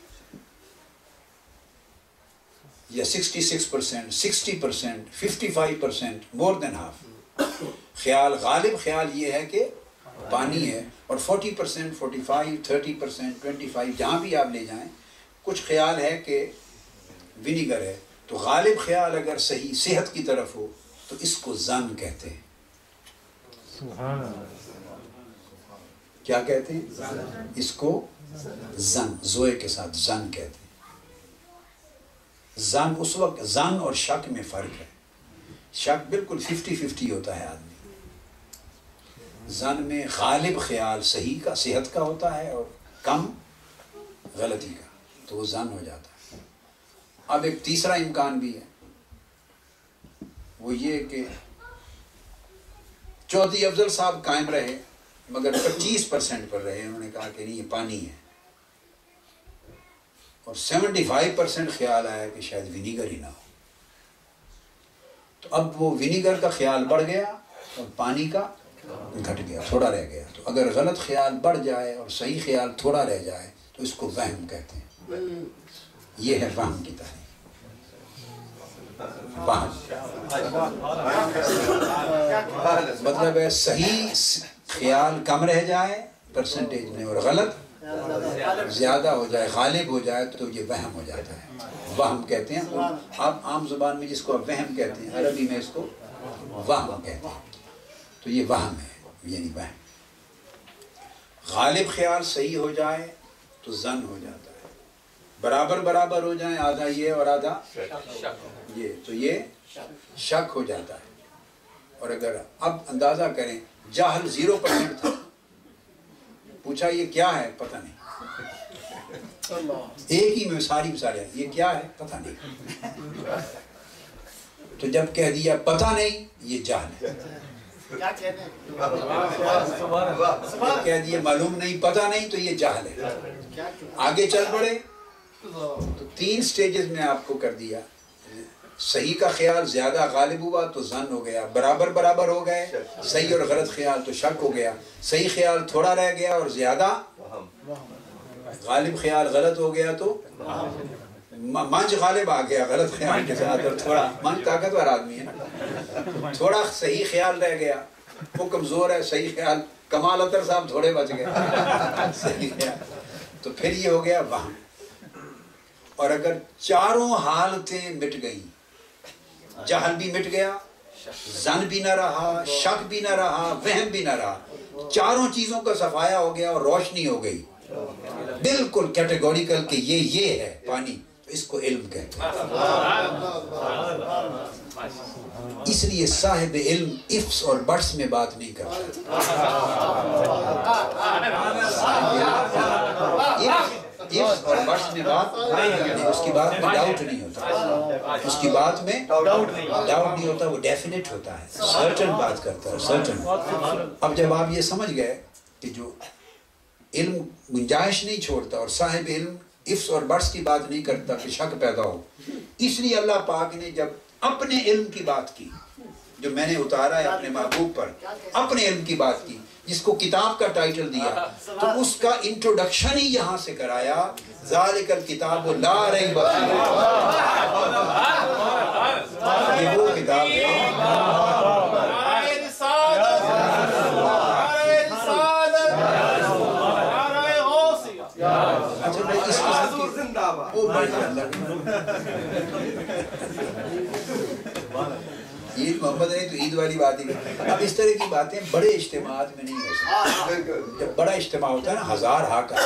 یا 66%، 60%، 55%، مور دین ہاف خیال. غالب خیال یہ ہے کہ پانی ہے. اور 40%، 45%، 30%، 25%، جہاں بھی آپ لے جائیں کچھ خیال ہے کہ ونیگر ہے. تو غالب خیال اگر صحیح صحت کی طرف ہو تو اس کو ظن کہتے ہیں. سبحان اللہ. کیا کہتے ہیں؟ اس کو ظن، زوئے کے ساتھ ظن کہتے ہیں. ظن اس وقت، ظن اور شک میں فرق ہے. شک بالکل 50-50 ہوتا ہے آدمی. ظن میں غالب خیال صحیح کا، صحت کا ہوتا ہے اور کم غلطی کا، تو وہ ظن ہو جاتا ہے. اب ایک تیسرا امکان بھی ہے، وہ یہ کہ چودھری افضل صاحب قائم رہے مگر 25% پر رہے. انہوں نے کہا کہ نہیں یہ پانی ہے، اور 75% خیال آیا کہ شاید ونیگر ہی نہ ہو. تو اب وہ ونیگر کا خیال بڑھ گیا اور پانی کا گھٹ گیا، تھوڑا رہ گیا. تو اگر غلط خیال بڑھ جائے اور صحیح خیال تھوڑا رہ جائے تو اس کو وہم کہتے ہیں. یہ ہے وہم کی تعریف. وہم مطلب ہے صحیح خیال کم رہ جائے پرسنٹیج میں اور غلط زیادہ ہو جائے، غالب ہو جائے تو یہ وہم ہو جاتا ہے. وہم کہتے ہیں. آپ عام زبان میں جس کو وہم کہتے ہیں، عربی میں اس کو وہم کہتے ہیں. تو یہ وہم ہے، یعنی وہم. غالب خیال صحیح ہو جائے تو ظن ہو جاتا ہے. برابر برابر ہو جائیں، آدھا یہ اور آدھا یہ، تو یہ شک ہو جاتا ہے. اور اگر اب اندازہ کریں، جاہل 0% تھا، پوچھا یہ کیا ہے، پتہ نہیں. ایک ہی میں ساری مثالیں، یہ کیا ہے پتہ نہیں. تو جب کہہ دیا پتہ نہیں، یہ جاہل ہے. کہہ دیا معلوم نہیں، پتہ نہیں، تو یہ جاہل ہے. آگے چل پڑے تو 3 سٹیجز میں آپ کو کر دیا. صحیح کا خیال زیادہ غالب ہوا تو ظن ہو گیا، برابر برابر ہو گئے صحیح اور غلط خیال تو شک ہو گیا، صحیح خیال تھوڑا رہ گیا اور زیادہ غالب خیال غلط ہو گیا تو منج غالب آ گیا غلط خیال کے ساتھ. اور تھوڑا منج طاقتور آدمی ہے نا، تھوڑا صحیح خیال رہ گیا، وہ کمزور ہے. صحیح خیال، کمال اطہر صاحب تھوڑے بچ گئے صحیح خیال. تو پھر یہ ہو گیا وہم. اور اگر چاروں حالتیں مٹ گئیں، جہل بھی مٹ گیا، ظن بھی نہ رہا، شک بھی نہ رہا، وہم بھی نہ رہا، چاروں چیزوں کا صفایا ہو گیا اور روشنی ہو گئی بالکل کیٹیگوریکل کہ یہ ہے پانی، تو اس کو علم کہتے ہیں. اس لیے صاحب علم ifs اور buts میں بات نہیں کرتا. ifs اور buts میں بات نہیں، اس کی بات میں ڈاؤٹ نہیں ہوتا، اس کی بات میں ڈاؤٹ نہیں ہوتا، وہ ڈیفینٹ ہوتا ہے، سرٹن بات کرتا ہے، سرٹن. اب جب آپ یہ سمجھ گئے کہ جو علم گنجائش نہیں چھوڑتا اور صاحب علم ifs اور buts کی بات نہیں کرتا کہ شک پیدا ہو، اس لیے اللہ پاک نے جب اپنے علم کی بات کی، جو میں نے اتارا ہے اپنے محبوب پر، اپنے علم کی بات کی، جس کو کتاب کا ٹائٹل دیا، تو اس کا انٹروڈکشن ہی یہاں سے کرایا، ذالک الکتاب لا ریب فیہ. یہ وہ کتاب ہے. اچھا میں اس قسم کی عید محمد نہیں تو عید والی بات ہی. اب اس طرح کی باتیں بڑے اجتماعات میں نہیں ہو سکتی. جب بڑا اجتماع ہوتا ہے نا، ہزار ہا کا،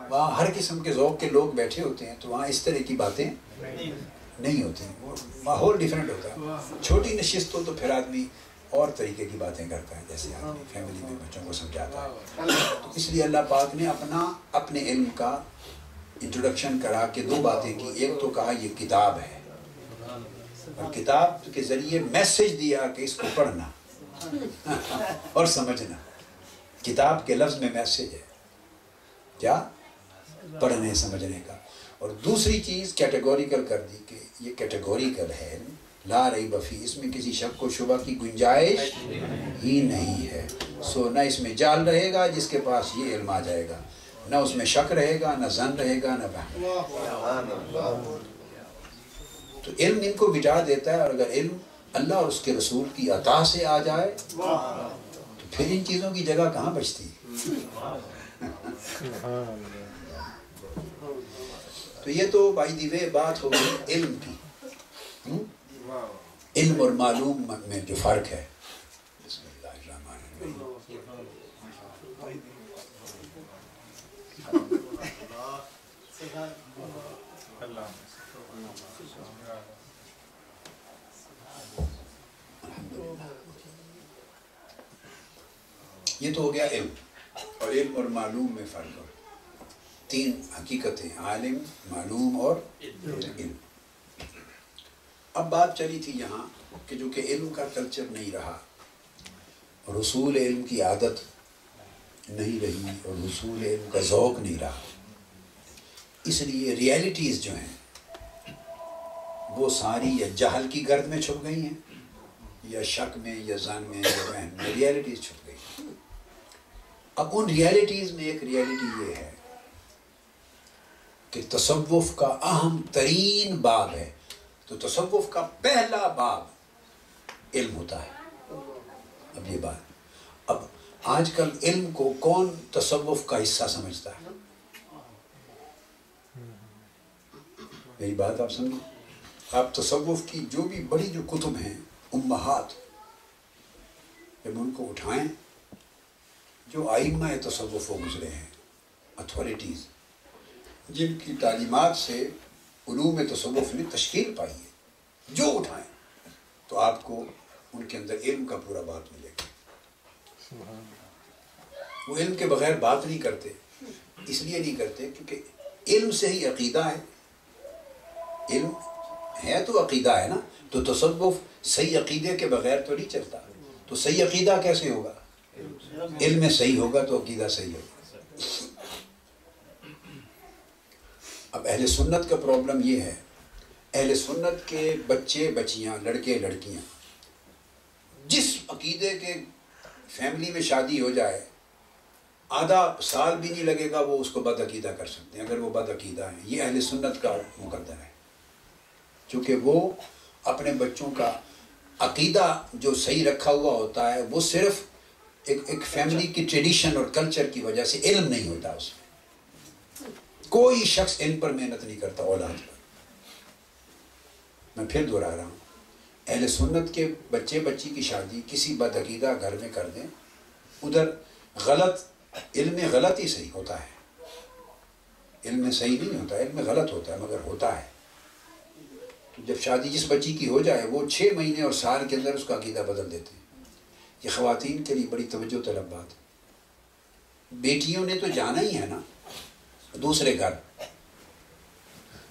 وہاں ہر قسم کے ذوق کے لوگ بیٹھے ہوتے ہیں، تو وہاں اس طرح کی باتیں نہیں ہوتی، وہ ماحول ڈیفرنٹ ہوتا ہے. چھوٹی نشست ہو تو پھر آدمی اور طریقے کی باتیں کرتا ہے، جیسے آدمی فیملی میں بچوں کو سمجھاتا ہے. تو اس لیے اللہ پاک نے اپنے علم کا انٹروڈکشن کرا کے دو باتیں کی. ایک تو کہا یہ کتاب ہے، اور کتاب کے ذریعے میسج دیا کہ اس کو پڑھنا اور سمجھنا. کتاب کے لفظ میں میسج ہے کیا؟ پڑھنے سمجھنے کا. اور دوسری چیز کیٹیگوریکل کر دی کہ یہ کیٹیگوریکل ہے، لا ریب فیہ، اس میں کسی شک و شبہ کی گنجائش ہی نہیں ہے. سو نہ اس میں جال رہے گا جس کے پاس یہ علم آ جائے گا، نہ اس میں شک رہے گا، نہ ظن رہے گا، نہ وہم. تو علم ان کو مٹا دیتا ہے. اور اگر علم اللہ اور اس کے رسول کی عطا سے آ جائے تو پھر ان چیزوں کی جگہ کہاں بچتی. تو یہ تو بائی دی وے بات ہو گئی علم کی. علم اور معلوم میں جو فرق ہے. بسم اللہ الرحمن الرحیم. یہ تو ہو گیا علم، اور علم اور معلوم میں فرق. تین حقیقتیں، عالم، معلوم اور علم. اب بات چلی تھی یہاں کہ جو کہ علم کا کلچر نہیں رہا، اور حصول علم کی عادت نہیں رہی، اور حصول علم کا ذوق نہیں رہا، اس لیے ریئلٹیز جو ہیں وہ ساری یا جہل کی گرد میں چھپ گئی ہیں، یا شک میں، یا ظن میں، یا وہم میں ریئلٹیز چھپ گئی. اب ان ریئلٹیز میں ایک ریئلٹی یہ ہے کہ تصوف کا اہم ترین باب ہے. تو تصوف کا پہلا باب علم ہوتا ہے. اب یہ بات، اب آج کل علم کو کون تصوف کا حصہ سمجھتا ہے؟ میری بات آپ سمجھیں. آپ تصوف کی جو بھی بڑی جو کتب ہیں، امہات، جب ان کو اٹھائیں، جو ائمہ تصوف وہ گزرے ہیں، اتھارٹیز جن کی تعلیمات سے علوم تصوف نے تشکیل پائی ہے، جو اٹھائیں تو آپ کو ان کے اندر علم کا پورا بات ملے گا. وہ علم کے بغیر بات نہیں کرتے. اس لیے نہیں کرتے کیونکہ علم سے ہی عقیدہ ہے. علم ہے تو عقیدہ ہے نا. تو تصوف صحیح عقیدے کے بغیر تو نہیں چلتا. تو صحیح عقیدہ کیسے ہوگا؟ علم میں صحیح ہوگا تو عقیدہ صحیح ہوگا. اب اہل سنت کا پرابلم یہ ہے، اہل سنت کے بچے بچیاں، لڑکے لڑکیاں، جس عقیدے کے فیملی میں شادی ہو جائے، آدھا سال بھی نہیں لگے گا وہ اس کو بد عقیدہ کر سکتے ہیں اگر وہ بد عقیدہ ہیں. یہ اہل سنت کا مقدر ہے، چونکہ وہ اپنے بچوں کا عقیدہ جو صحیح رکھا ہوا ہوتا ہے وہ صرف ایک فیملی کی ٹریڈیشن اور کلچر کی وجہ سے، علم نہیں ہوتا اس میں. کوئی شخص علم پر محنت نہیں کرتا اولاد پر. میں پھر دہرا رہا ہوں، اہل سنت کے بچے بچی کی شادی کسی بد عقیدہ گھر میں کر دیں، ادھر غلط علم غلط ہی صحیح ہوتا ہے، علم میں صحیح نہیں ہوتا، علم میں غلط ہوتا ہے مگر ہوتا ہے. تو جب شادی جس بچی کی ہو جائے وہ 6 مہینے اور سال کے اندر اس کا عقیدہ بدل دیتے ہیں. یہ خواتین کے لیے بڑی توجہ طلب بات ہے. بیٹیوں نے تو جانا ہی ہے نا دوسرے گھر،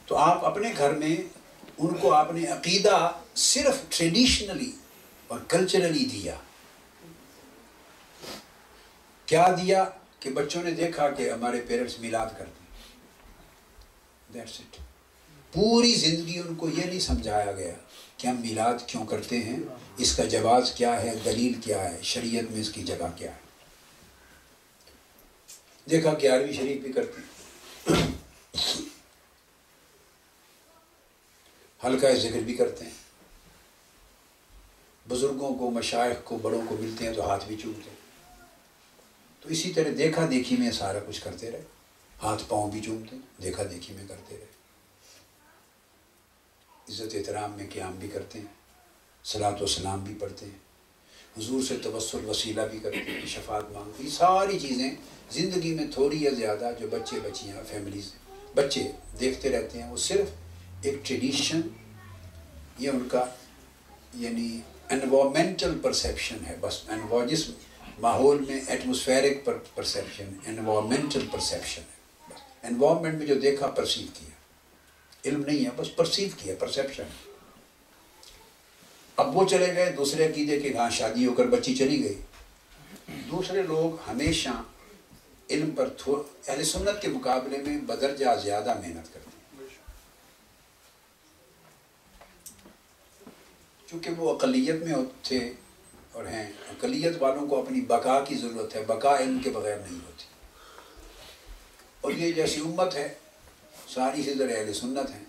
تو آپ اپنے گھر میں ان کو آپ نے عقیدہ صرف ٹریڈیشنلی اور کلچرلی دیا. کیا دیا کہ بچوں نے دیکھا کہ ہمارے پیرنٹس میلاد کرتے ہیں، دیٹس اٹ. پوری زندگی ان کو یہ نہیں سمجھایا گیا کہ ہم میلاد کیوں کرتے ہیں، اس کا جواز کیا ہے، دلیل کیا ہے، شریعت میں اس کی جگہ کیا ہے. دیکھا 11ویں شریف بھی کرتے ہیں، حلقہ ذکر بھی کرتے ہیں، بزرگوں کو، مشائخ کو، بڑوں کو ملتے ہیں تو ہاتھ بھی چومتے ہیں. تو اسی طرح دیکھا دیکھی میں سارا کچھ کرتے رہے، ہاتھ پاؤں بھی چومتے ہیں، دیکھا دیکھی میں کرتے رہے. عزت احترام میں قیام بھی کرتے ہیں، صلاۃ و سلام بھی پڑھتے ہیں، حضور سے توسل وسیلہ بھی کرتے ہیں، شفاعت مانگتے ہیں. یہ ساری چیزیں زندگی میں تھوڑی یا زیادہ جو بچے بچیاں فیملیز بچے دیکھتے رہتے ہیں، وہ صرف ایک ٹریڈیشن، یہ ان کا یعنی انوائرمنٹل پرسیپشن ہے بس. جس ماحول میں ایٹماسفیرک پرسیپشن، انوائرمنٹل پرسیپشن ہے بس. انوائرمنٹ میں جو دیکھا پرسیو کیا، علم نہیں ہے بس پرسیو کیا، پرسیپشن. اب وہ چلے گئے دوسرے عقیدے کے، ہاں شادی ہو کر بچی چلی گئی. دوسرے لوگ ہمیشہ علم پر اہل سنت کے مقابلے میں بدرجہ زیادہ محنت کرتے ہیں، چونکہ وہ اقلیت میں تھے اور ہیں. اقلیت والوں کو اپنی بقا کی ضرورت ہے، بقا علم کے بغیر نہیں ہوتی. اور یہ جیسی امت ہے ساری سے ذرا اہل سنت ہیں،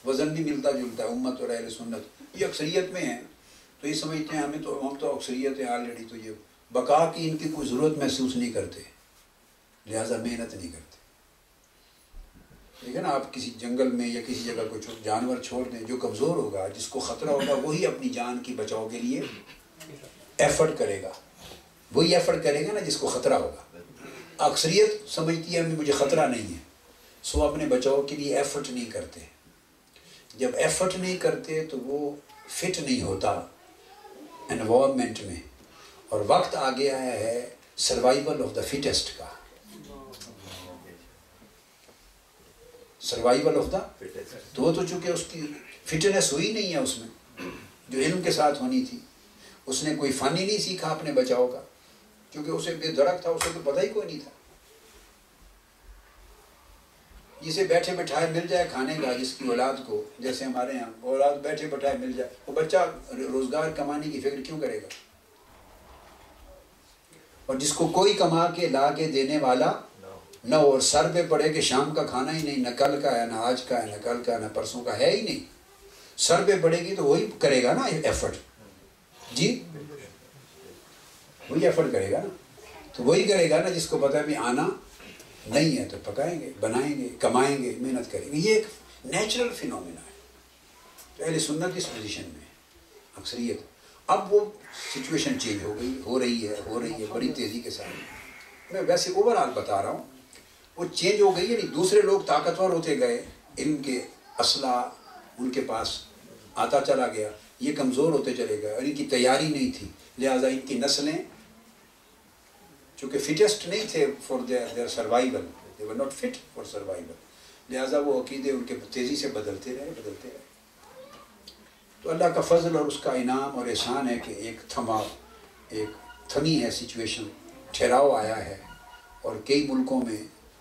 وزن بھی ملتا جلتا ہے امت اور اہل سنت. یہ اکثریت میں ہیں تو یہ سمجھتے ہیں ہم تو اکثریت ہیں آلریڈی، تو یہ بقا کی ان کی کوئی ضرورت محسوس نہیں کرتے، لہٰذا محنت نہیں کرتے. لیکن آپ کسی جنگل میں یا کسی جگہ کوئی جانور چھوڑ دیں، جو کمزور ہوگا، جس کو خطرہ ہوگا، وہی اپنی جان کی بچاؤ کے لیے ایفرٹ کرے گا. وہی ایفرٹ کرے گا نا جس کو خطرہ ہوگا. اکثریت سمجھتی ہے مجھے خطرہ نہیں ہے، سو اپنے بچاؤ کے لیے ایفرٹ نہیں کرتے. جب ایفرٹ نہیں کرتے تو وہ فٹ نہیں ہوتا انوائرمنٹ میں. اور وقت آ گیا ہے سروائیول آف دا فٹسٹ کا، سروائیول آف دا. تو وہ تو چونکہ اس کی فٹنس ہوئی نہیں ہے اس میں جو علم کے ساتھ ہونی تھی. اس نے کوئی فن ہی نہیں سیکھا اپنے بچاؤ کا، کیونکہ اسے بے درک تھا، اسے تو پتہ ہی کوئی نہیں تھا. جسے بیٹھے بٹھائے مل جائے کھانے کا، جس کی اولاد کو، جیسے ہمارے یہاں اولاد بیٹھے بٹھائے مل جائے، وہ بچہ روزگار کمانے کی فکر کیوں کرے گا؟ اور جس کو کوئی کما کے لا کے دینے والا نہ، اور سر پہ پڑے کہ شام کا کھانا ہی نہیں، نہ کل کا ہے، نہ آج کا ہے، نہ کل کا، نہ پرسوں کا ہے ہی نہیں، سر پہ پڑے گی تو وہی کرے گا نا ایفرٹ. جی وہی ایفرٹ کرے گا نا. تو وہی کرے گا نا جس کو پتہ ہے بھی آنا نہیں ہے تو پکائیں گے، بنائیں گے، کمائیں گے، محنت کریں گے. یہ ایک نیچرل فینومینا ہے. تو اہل سنت اس پوزیشن میں اکثریت. اب وہ سچویشن چینج ہو گئی، ہو رہی ہے بڑی تیزی کے ساتھ. میں ویسے اوور آل بتا رہا ہوں، وہ چینج ہو گئی. یعنی دوسرے لوگ طاقتور ہوتے گئے، علم کے اسلحہ ان کے پاس آتا چلا گیا، یہ کمزور ہوتے چلے گئے اور ان کی تیاری نہیں تھی، لہٰذا ان کی نسلیں چونکہ فٹسٹ نہیں تھے for their survival, they were not fit for survival, لہٰذا وہ عقیدے ان کے تیزی سے بدلتے رہے. تو اللہ کا فضل اور اس کا انعام اور احسان ہے کہ ایک تھمی ہے سچویشن، ٹھہراؤ آیا ہے. اور کئی ملکوں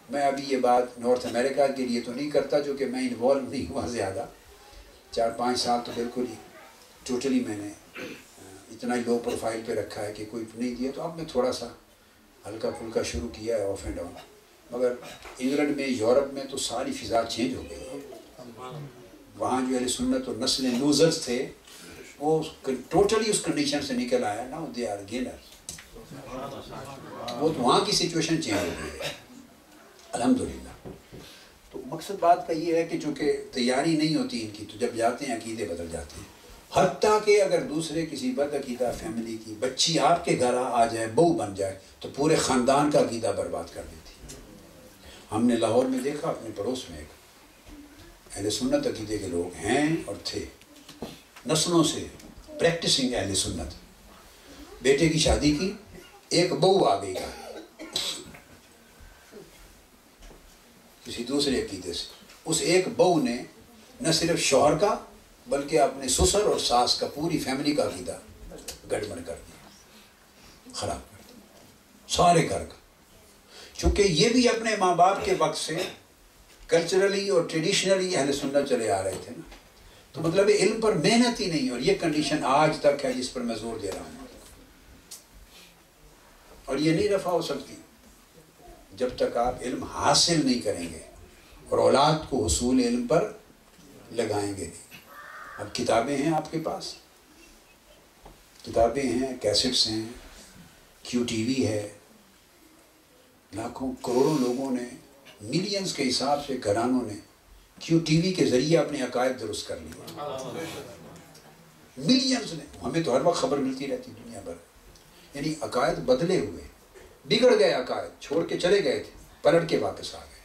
میں ابھی یہ بات نارتھ امریکہ کے لیے تو نہیں کرتا جو کہ میں انوالو نہیں ہوا زیادہ، 4-5 سال تو بالکل ہی ٹوٹلی میں نے اتنا ہی لو پروفائل پہ رکھا ہے کہ کوئی نہیں دیا. تو اب میں تھوڑا سا ہلکا پھلکا شروع کیا ہے آف اینڈ ڈاؤن. مگر انگلینڈ میں، یورپ میں تو ساری فضا چینج ہو گئی. وہاں جو اہل سنت اور نسلیں لوزرز تھے وہ ٹوٹلی اس کنڈیشن سے نکل آیا نا، دے آر گینر. وہ تو وہاں کی سچویشن چینج ہو گئی ہے الحمدللہ. تو مقصد بات کا یہ ہے کہ چونکہ تیاری نہیں ہوتی ان کی، تو جب جاتے ہیں عقیدے بدل جاتے ہیں. حتیٰ کہ اگر دوسرے کسی بد عقیدہ فیملی کی بچی آپ کے گھر آ جائے، بہو بن جائے، تو پورے خاندان کا عقیدہ برباد کر دیتی. ہم نے لاہور میں دیکھا اپنے پڑوس میں ایک اہل سنت عقیدے کے لوگ ہیں اور تھے نسلوں سے پریکٹسنگ اہل سنت، بیٹے کی شادی کی، ایک بہو آ گئی کسی دوسرے عقیدے سے، اس ایک بہو نے نہ صرف شوہر کا بلکہ اپنے سسر اور ساس کا پوری فیملی کا عقیدہ گڑبڑ کر دیا، خراب کر دیا سارے گھر کا، چونکہ یہ بھی اپنے ماں باپ کے وقت سے کلچرلی اور ٹریڈیشنلی اہل سنت چلے آ رہے تھے نا، تو مطلب علم پر محنت ہی نہیں، اور یہ کنڈیشن آج تک ہے جس پر میں زور دے رہا ہوں، اور یہ نہیں رفع ہو سکتی جب تک آپ علم حاصل نہیں کریں گے اور اولاد کو حصول علم پر لگائیں گے نہیں۔ اب کتابیں ہیں آپ کے پاس، کتابیں ہیں، کیسٹس ہیں، کیو ٹی وی ہے، لاکھوں کروڑوں لوگوں نے، ملینز کے حساب سے گھرانوں نے کیو ٹی وی کے ذریعے اپنے عقائد درست کر لیے، ملینز نے، ہمیں تو ہر وقت خبر ملتی رہتی دنیا بھر، یعنی عقائد بدلے ہوئے، بگڑ گئے عقائد، چھوڑ کے چلے گئے تھے، پلٹ کے واپس آ گئے،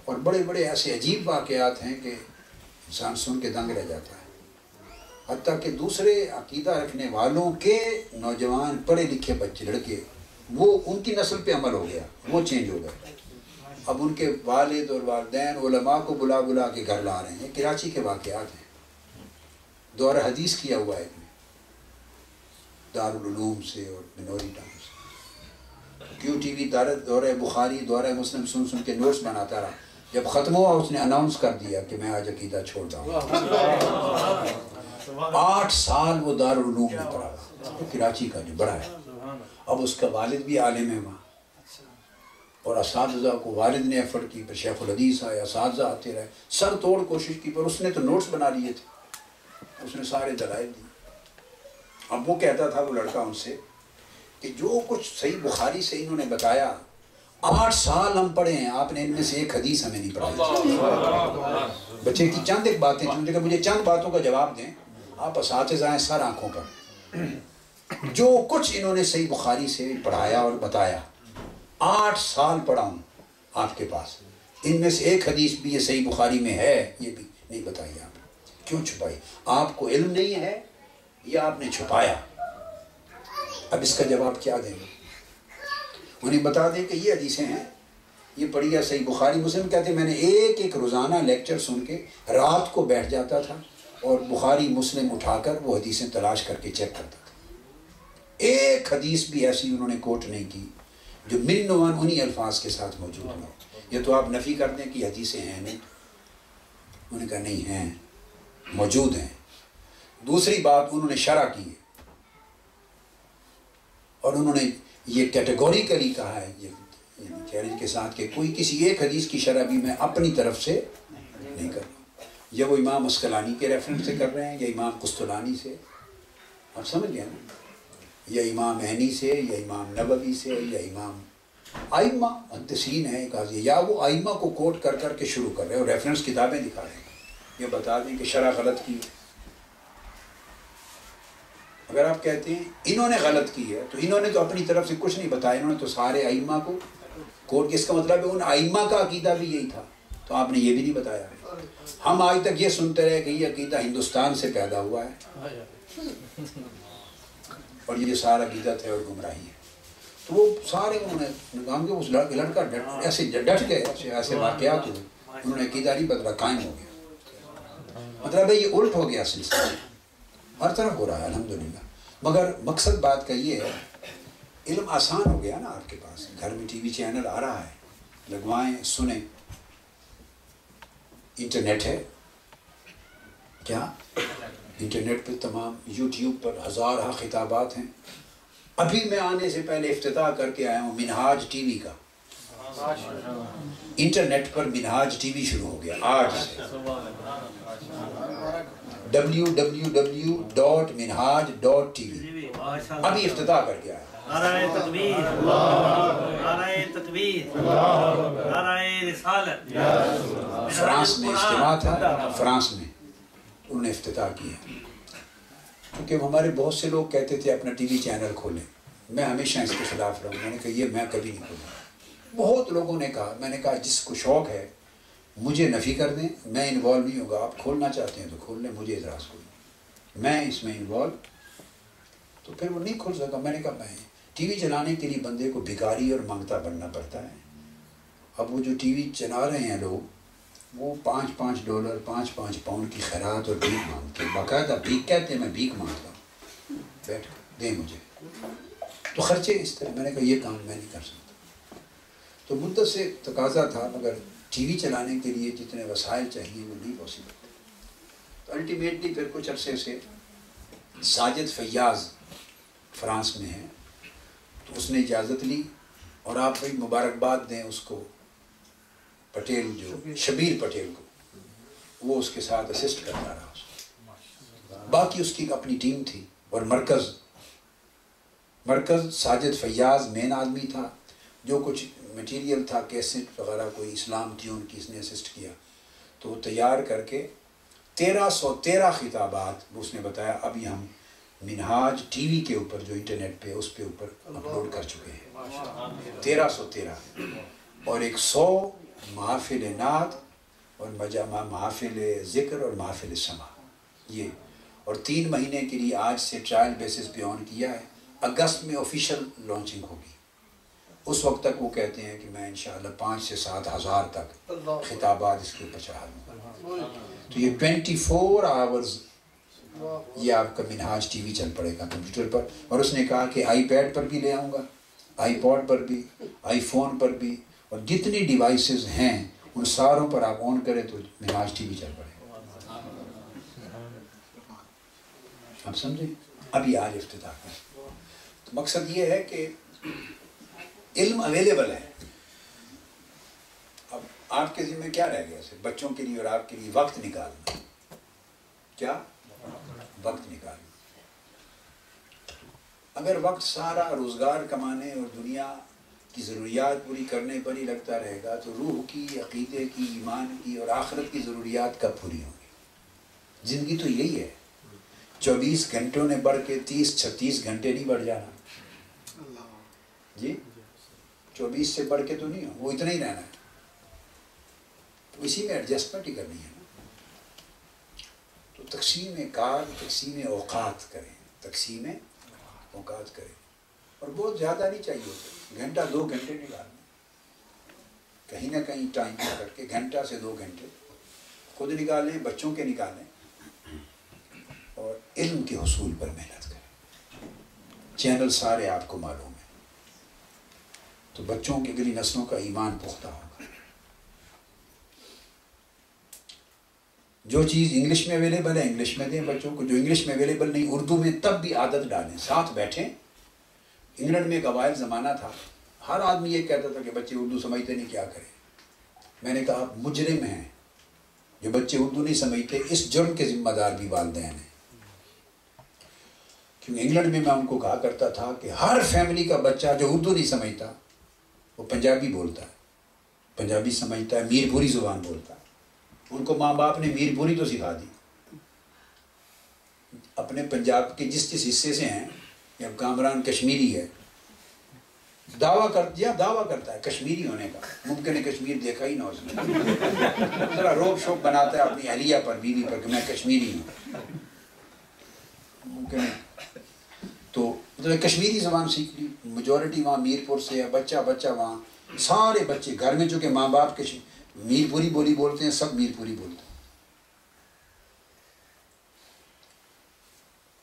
اور بڑے بڑے ایسے عجیب واقعات ہیں کہ انسان سن کے دنگ رہ جاتا ہے، حتیٰ کہ دوسرے عقیدہ رکھنے والوں کے نوجوان پڑھے لکھے بچے لڑکے، وہ ان کی نسل پہ عمل ہو گیا، وہ چینج ہو گئے، اب ان کے والد اور والدین علماء کو بلا بلا کے گھر لا رہے ہیں۔ کراچی کے واقعات ہیں، دور حدیث کیا ہوا ہے دارالعلوم سے اور منوری ٹاؤن سے، کیو ٹی وی دورہ بخاری دورہ مسلم سن سن کے نوٹس بناتا رہا، جب ختم ہوا اس نے اناؤنس کر دیا کہ میں آج عقیدہ چھوڑ رہا ہوں۔ 8 سال وہ دارالعلوم میں پڑھا، کراچی کا جو بڑا ہے، اب اس کا والد بھی عالم ہے وہاں، اور اساتذہ کو والد نے ایفرٹ کی، پھر شیخ الحدیث آئے، اساتذہ آتے رہے، سر توڑ کوشش کی، پر اس نے تو نوٹس بنا لیے تھے، اس نے سارے دلائل دی۔ اب وہ کہتا تھا وہ لڑکا ان سے کہ جو کچھ صحیح بخاری سے انہوں نے بتایا، 8 سال ہم پڑھے ہیں، آپ نے ان میں سے ایک حدیث ہمیں نہیں پڑھائی۔ بچے کی چند ایک باتیں کہ مجھے چند باتوں کا جواب دیں، آپ اساتذہ ہیں سر آنکھوں پر، جو کچھ انہوں نے صحیح بخاری سے پڑھایا اور بتایا، 8 سال پڑھا ہوں آپ کے پاس، ان میں سے ایک حدیث بھی یہ صحیح بخاری میں ہے یہ بھی نہیں بتائی، آپ کیوں چھپائی؟ آپ کو علم نہیں ہے یا آپ نے چھپایا؟ اب اس کا جواب کیا دیں گے؟ انہیں بتا دیں کہ یہ حدیثیں ہیں، یہ پڑھی ہے صحیح بخاری مسلم، کہتے میں نے ایک روزانہ لیکچر سن کے رات کو بیٹھ جاتا تھا اور بخاری مسلم اٹھا کر وہ حدیثیں تلاش کر کے چیک کرتا تھا، ایک حدیث بھی ایسی انہوں نے کوٹ نہیں کی جو من نوان انہی الفاظ کے ساتھ موجود ہو۔ یہ تو آپ نفی کر دیں کہ حدیثیں ہیں نہیں، انہوں نے کہا نہیں ہیں، موجود ہیں۔ دوسری بات انہوں نے شرح کی ہے، اور انہوں نے یہ کیٹیگوریکلی کہا ہے یہ چیلنج کے ساتھ کہ کوئی کسی ایک حدیث کی شرح بھی میں اپنی طرف سے نہیں کر رہا، یا وہ امام اسقلانی کے ریفرنس سے کر رہے ہیں، یا امام قسطلانی سے، آپ سمجھ گئے نا، یا امام عینی سے، یا امام نووی سے، یا امام ائمہ محدثین ہیں قاضی، یا وہ ائمہ کو کوٹ کر کر کے شروع کر رہے ہیں اور ریفرنس کتابیں دکھا رہے ہیں، یہ بتا دیں کہ شرح غلط کی ہے۔ اگر آپ کہتے ہیں انہوں نے غلط کی ہے تو انہوں نے تو اپنی طرف سے کچھ نہیں بتایا، انہوں نے تو سارے ائمہ کو کوٹ کیا، اس کا مطلب ہے ان ائمہ کا عقیدہ بھی یہی تھا، تو آپ نے یہ بھی نہیں بتایا۔ ہم آج تک یہ سنتے رہے کہ یہ عقیدہ ہندوستان سے پیدا ہوا ہے اور یہ سارا عقیدت ہے اور گمراہی ہے، تو وہ سارے انہوں نے نظام کے اس لڑکا ایسے ڈٹ گئے، ایسے واقعات ہوئے، انہوں نے عقیدہ نہیں بدلا، قائم ہو گیا، مطلب ہے یہ الٹ ہو گیا سلسلہ، ہر طرف ہو رہا ہے الحمدللہ۔ مگر مقصد بات کا یہ ہے علم آسان ہو گیا نا آپ کے پاس، گھر میں ٹی وی چینل آ رہا ہے، لگوائیں سنیں، انٹرنیٹ ہے، کیا انٹرنیٹ پہ تمام یوٹیوب پر ہزارہ خطابات ہیں۔ ابھی میں آنے سے پہلے افتتاح کر کے آیا ہوں منہاج ٹی وی کا، انٹرنیٹ پر منہاج ٹی وی شروع ہو گیا آج سے، www.minhaj.tv، ابھی افتتاح کر کے آیا۔ نعرہ تکبیر، نعرہ تکبیر، نعرہ رسالت۔ فرانس میں اجتماع تھا، فرانس میں انہوں نے افتتاح کیا، کیونکہ ہمارے بہت سے لوگ کہتے تھے اپنا ٹی وی چینل کھولیں، میں ہمیشہ اس کے خلاف رہا ہوں، میں نے کہا یہ میں کبھی نہیں کھولوں، بہت لوگوں نے کہا، میں نے کہا جس کو شوق ہے مجھے نفی کر دیں، میں انوالو نہیں ہوگا، آپ کھولنا چاہتے ہیں تو کھول لیں، مجھے اعتراض کوئی نہیں، میں اس میں انوالو، تو پھر وہ نہیں کھول سکا۔ میں نے کہا میں ٹی وی چلانے کے لیے بندے کو بھکاری اور مانگتا بننا پڑتا ہے۔ اب وہ جو ٹی وی چلا رہے ہیں لوگ، وہ $5 5 پاؤنڈ کی خیرات اور بھیک مانگتے ہیں، باقاعدہ بھیک کہتے ہیں، میں بھیک مانگتا ہوں، بیٹھ کر دیں مجھے، تو خرچے اس طرح۔ میں نے کہا یہ کام میں نہیں کر سکتا، تو مدت سے تقاضا تھا، مگر ٹی وی چلانے کے لیے جتنے وسائل چاہیے وہ نہیں پاسبل۔ تو الٹیمیٹلی پھر کچھ عرصے سے ساجد فیاض فرانس میں ہیں، تو اس نے اجازت لی، اور آپ بھائی مبارکباد دیں اس کو، پٹیل جو شبیر پٹیل کو، وہ اس کے ساتھ اسسٹ کرتا رہا اس کو۔ باقی اس کی اپنی ٹیم تھی، اور مرکز ساجد فیاض مین آدمی تھا، جو کچھ مٹیریل تھا کیسٹ وغیرہ کوئی اسلام ٹیون کی اس نے اسسٹ کیا، تو وہ تیار کر کے 1313 خطابات اس نے بتایا ابھی ہم منہاج ٹی وی کے اوپر جو انٹرنیٹ پہ اس پہ اوپر اپلوڈ کر چکے ہیں، 1313، اور 100 محافل نعت اور محافل ذکر اور محافل سما، یہ، اور 3 مہینے کے لیے آج سے ٹرائل بیسس پہ آن کیا ہے۔ اگست میں آفیشیل لانچنگ ہوگی، اس وقت تک وہ کہتے ہیں کہ میں انشاءاللہ 5 سے 7 ہزار تک خطابات اس کے اوپر چڑھا دوں گا۔ تو یہ 24 آورز یہ آپ کا منہاج ٹی وی چل پڑے گا کمپیوٹر پر، اور اس نے کہا کہ آئی پیڈ پر بھی لے آؤں گا، آئی پاڈ پر بھی، آئی فون پر بھی، اور جتنی ڈیوائسز ہیں ان ساروں پر آپ آن کریں تو منہاج ٹی وی چل پڑے گا۔ آپ سمجھیں؟ ابھی آج افتتاح کا تو مقصد یہ ہے کہ علم اویلیبل ہے، اب آپ کے ذمہ کیا رہ گیا صرف بچوں کے لیے اور آپ کے لیے وقت نکالنا، کیا وقت نکالنا۔ اگر وقت سارا روزگار کمانے اور دنیا کی ضروریات پوری کرنے پر ہی لگتا رہے گا تو روح کی، عقیدے کی، ایمان کی اور آخرت کی ضروریات کب پوری ہوں گی؟ زندگی تو یہی ہے، 24 گھنٹوں نے بڑھ کے 30-36 گھنٹے نہیں بڑھ جانا جی، 24 سے بڑھ کے تو نہیں ہو، وہ اتنا ہی رہنا ہے، تو اسی میں ایڈجسٹمنٹ ہی کرنی ہے نا۔ تو تقسیم کار، تقسیم اوقات کریں، تقسیم اوقات کریں، اور بہت زیادہ نہیں چاہیے، گھنٹہ 2 گھنٹے نکالیں، کہیں نہ کہیں ٹائم کر کے گھنٹہ سے 2 گھنٹے خود نکالیں، بچوں کے نکالیں، اور علم کے حصول پر محنت کریں۔ چینل سارے آپ کو معلوم ہے، تو بچوں کی اگلی نسلوں کا ایمان پختہ ہوگا۔ جو چیز انگلش میں اویلیبل ہے انگلش میں دیں بچوں کو، جو انگلش میں اویلیبل نہیں اردو میں تب بھی عادت ڈالیں، ساتھ بیٹھیں۔ انگلینڈ میں ایک قبائل زمانہ تھا، ہر آدمی یہ کہتا تھا کہ بچے اردو سمجھتے نہیں، کیا کریں؟ میں نے کہا آپ مجرم ہیں جو بچے اردو نہیں سمجھتے، اس جرم کے ذمہ دار بھی والدین ہیں۔ کیونکہ انگلینڈ میں ان کو کہا کرتا تھا کہ ہر فیملی کا بچہ جو اردو نہیں سمجھتا وہ پنجابی بولتا ہے، پنجابی سمجھتا ہے، میر پوری زبان بولتا ہے۔ ان کو ماں باپ نے میر پوری تو سکھا دی، اپنے پنجاب کے جس حصے سے ہیں، یا کامران کشمیری ہے، دعویٰ کرتا ہے کشمیری ہونے کا، ممکن ہے کشمیر دیکھا ہی نہ اس نے، ذرا روب شوق بناتا ہے اپنی اہلیہ پر، بیوی پر، کہ میں کشمیری ہوں، ممکن ہے۔ تو مطلب کشمیری زبان سیکھ لی، میجورٹی وہاں میر پور سے ہے، بچہ وہاں، سارے بچے گھر میں چونکہ ماں باپ میر پوری بولی بولتے ہیں، سب میر پوری بولتے ہیں،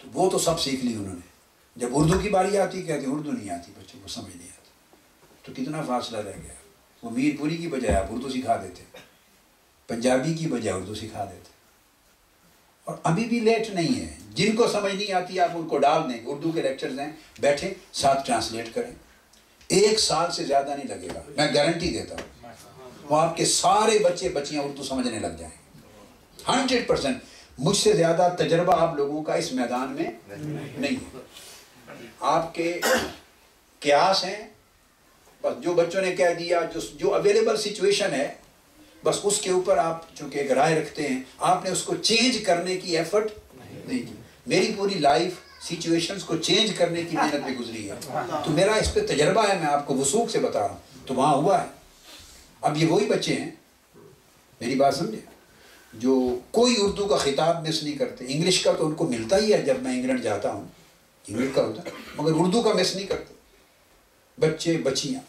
تو وہ تو سب سیکھ لی انہوں نے۔ جب اردو کی باری آتی کہتے ہیں اردو نہیں آتی، بچوں کو سمجھ نہیں آتی، تو کتنا فاصلہ رہ گیا۔ وہ میر پوری کی بجائے آپ اردو سکھا دیتے، پنجابی کی بجائے اردو سکھا دیتے، اور ابھی بھی لیٹ نہیں ہے۔ جن کو سمجھ نہیں آتی آپ ان کو ڈال دیں، اردو کے لیکچرز ہیں، بیٹھیں ساتھ ٹرانسلیٹ کریں، 1 سال سے زیادہ نہیں لگے گا، میں گارنٹی دیتا ہوں۔ وہ آپ کے سارے بچے بچیاں اردو سمجھنے لگ جائیں، 100%۔ مجھ سے زیادہ تجربہ آپ لوگوں کا اس میدان میں نہیں ہے، آپ کے قیاس ہیں، بس جو بچوں نے کہہ دیا، جو اویلیبل سچویشن ہے، بس اس کے اوپر آپ چونکہ ایک رائے رکھتے ہیں، آپ نے اس کو چینج کرنے کی ایفرٹ نہیں کی۔ میری پوری لائف سچویشنز کو چینج کرنے کی محنت میں گزری ہے، تو میرا اس پہ تجربہ ہے، میں آپ کو وثوق سے بتا رہا ہوں۔ تو وہاں ہوا ہے. اب یہ وہی بچے ہیں، میری بات سمجھے، جو کوئی اردو کا خطاب مس نہیں کرتے. انگلش کا تو ان کو ملتا ہی ہے، جب میں انگلینڈ جاتا ہوں انگلش کا ہوتا ہے، مگر اردو کا مس نہیں کرتے بچے بچیاں.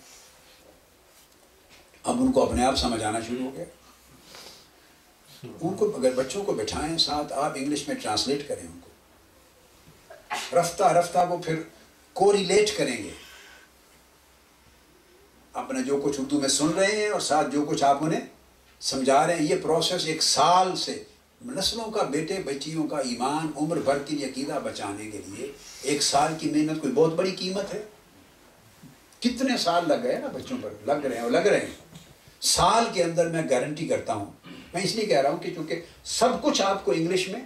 اب ان کو اپنے آپ سمجھ آنا شروع ہو گیا. ان کو اگر بچوں کو بٹھائیں ساتھ، آپ انگلش میں ٹرانسلیٹ کریں ان کو، رفتہ رفتہ وہ پھر کوریلیٹ کریں گے اپنا جو کچھ اردو میں سن رہے ہیں اور ساتھ جو کچھ آپ انہیں سمجھا رہے ہیں. یہ پروسیس 1 سال سے نسلوں کا، بیٹے بچیوں کا ایمان عمر بھر کے لیے عقیدہ بچانے کے لیے 1 سال کی محنت کوئی بہت بڑی قیمت ہے. کتنے سال لگ گئے نا بچوں پر، لگ رہے ہیں اور لگ رہے ہیں. سال کے اندر میں گارنٹی کرتا ہوں. میں اس لیے کہہ رہا ہوں کہ چونکہ سب کچھ آپ کو انگلش میں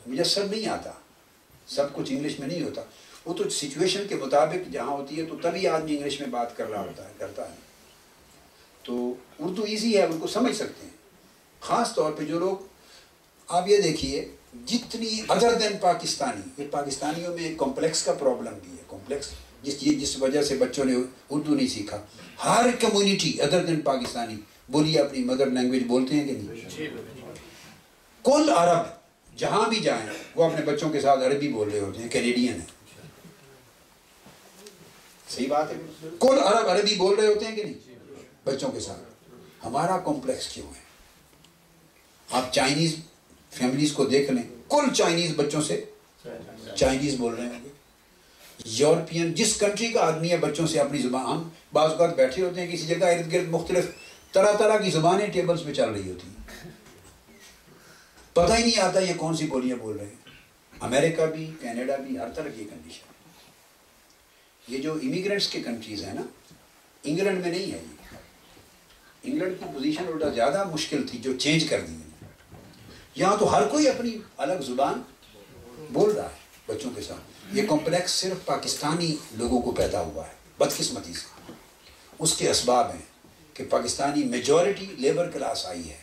میسر نہیں آتا، سب کچھ انگلش میں نہیں ہوتا. وہ تو سچویشن کے مطابق جہاں ہوتی ہے تو تبھی آدمی انگلش میں بات کر رہا ہوتا ہے، کرتا ہے. تو اردو ایزی ہے، ان کو سمجھ سکتے ہیں. خاص طور پہ جو لوگ، آپ یہ دیکھیے جتنی ادر دین پاکستانی، یہ پاکستانیوں میں ایک کمپلیکس کا پرابلم بھی ہے. کمپلیکس جس وجہ سے بچوں نے اردو نہیں سیکھا. ہر کمیونٹی ادر دین پاکستانی بولیے اپنی مدر لینگویج بولتے ہیں کہ نہیں؟ کل عرب جہاں بھی جائیں وہ اپنے بچوں کے ساتھ عربی بول رہے ہوتے ہیں. کینیڈین ہیں، صحیح بات ہے. کل عرب عربی بول رہے ہوتے ہیں کہ نہیں بچوں کے ساتھ. ہمارا کمپلیکس کیوں ہے؟ آپ چائنیز فیملیز کو دیکھ لیں، کل چائنیز بچوں سے چائنیز بول رہے ہوں گے. یورپین جس کنٹری کا آدمی ہے بچوں سے اپنی زبان. ہم بعض اوقات بیٹھے ہوتے ہیں کسی جگہ، ارد گرد مختلف طرح طرح کی زبانیں ٹیبلز پہ چل رہی ہوتی ہیں، پتہ ہی نہیں آتا یہ کون سی بولیاں بول رہے ہیں. امریکہ بھی، کینیڈا بھی، ہر طرح کی کنڈیشن. یہ جو امیگرینٹس کے کنٹریز ہیں نا، انگلینڈ میں نہیں ہے. یہ انگلینڈ کی پوزیشن الٹا زیادہ مشکل تھی جو چینج کر دی. یہاں تو ہر کوئی اپنی الگ زبان بول رہا ہے بچوں کے ساتھ. یہ کمپلیکس صرف پاکستانی لوگوں کو پیدا ہوا ہے بدقسمتی سے. اس کے اسباب ہیں کہ پاکستانی میجورٹی لیبر کلاس آئی ہے،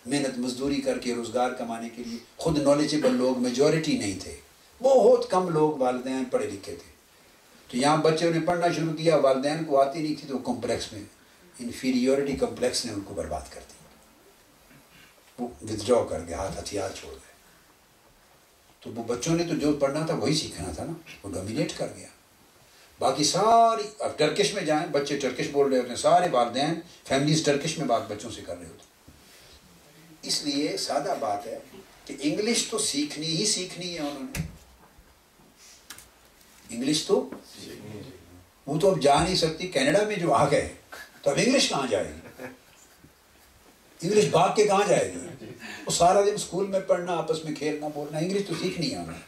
محنت مزدوری کر کے روزگار کمانے کے لیے. خود نالجبل لوگ میجورٹی نہیں تھے، بہت کم لوگ والدین پڑھے لکھے تھے. تو یہاں بچوں نے پڑھنا شروع کیا، والدین کو آتی نہیں تھی، تو کمپلیکس میں انفیریورٹی کمپلیکس نے ان کو برباد کر دیا. وہ ودرا کر گیا، ہاتھ ہتھیار چھوڑ گئے. تو وہ بچوں نے تو جو پڑھنا تھا وہی سیکھنا تھا نا، وہ ڈومینیٹ کر گیا. باقی ساری، اب ٹرکش میں جائیں بچے ٹرکش بول رہے ہوتے ہیں، سارے والدین فیملیز ٹرکش میں بات بچوں سے کر رہے ہوتے ہیں. اس لیے سادہ بات ہے کہ انگلش تو سیکھنی ہی سیکھنی ہے. انہوں نے انگلش تو وہ تو اب جا نہیں سکتی. کینیڈا میں جو آ گئے تو اب انگلش کہاں جائے گی؟ انگلش بھاگ کے کہاں جائے گی؟ وہ سارا دن اسکول میں پڑھنا، آپس میں کھیلنا بولنا. انگلش تو سیکھنی ہے انہیں.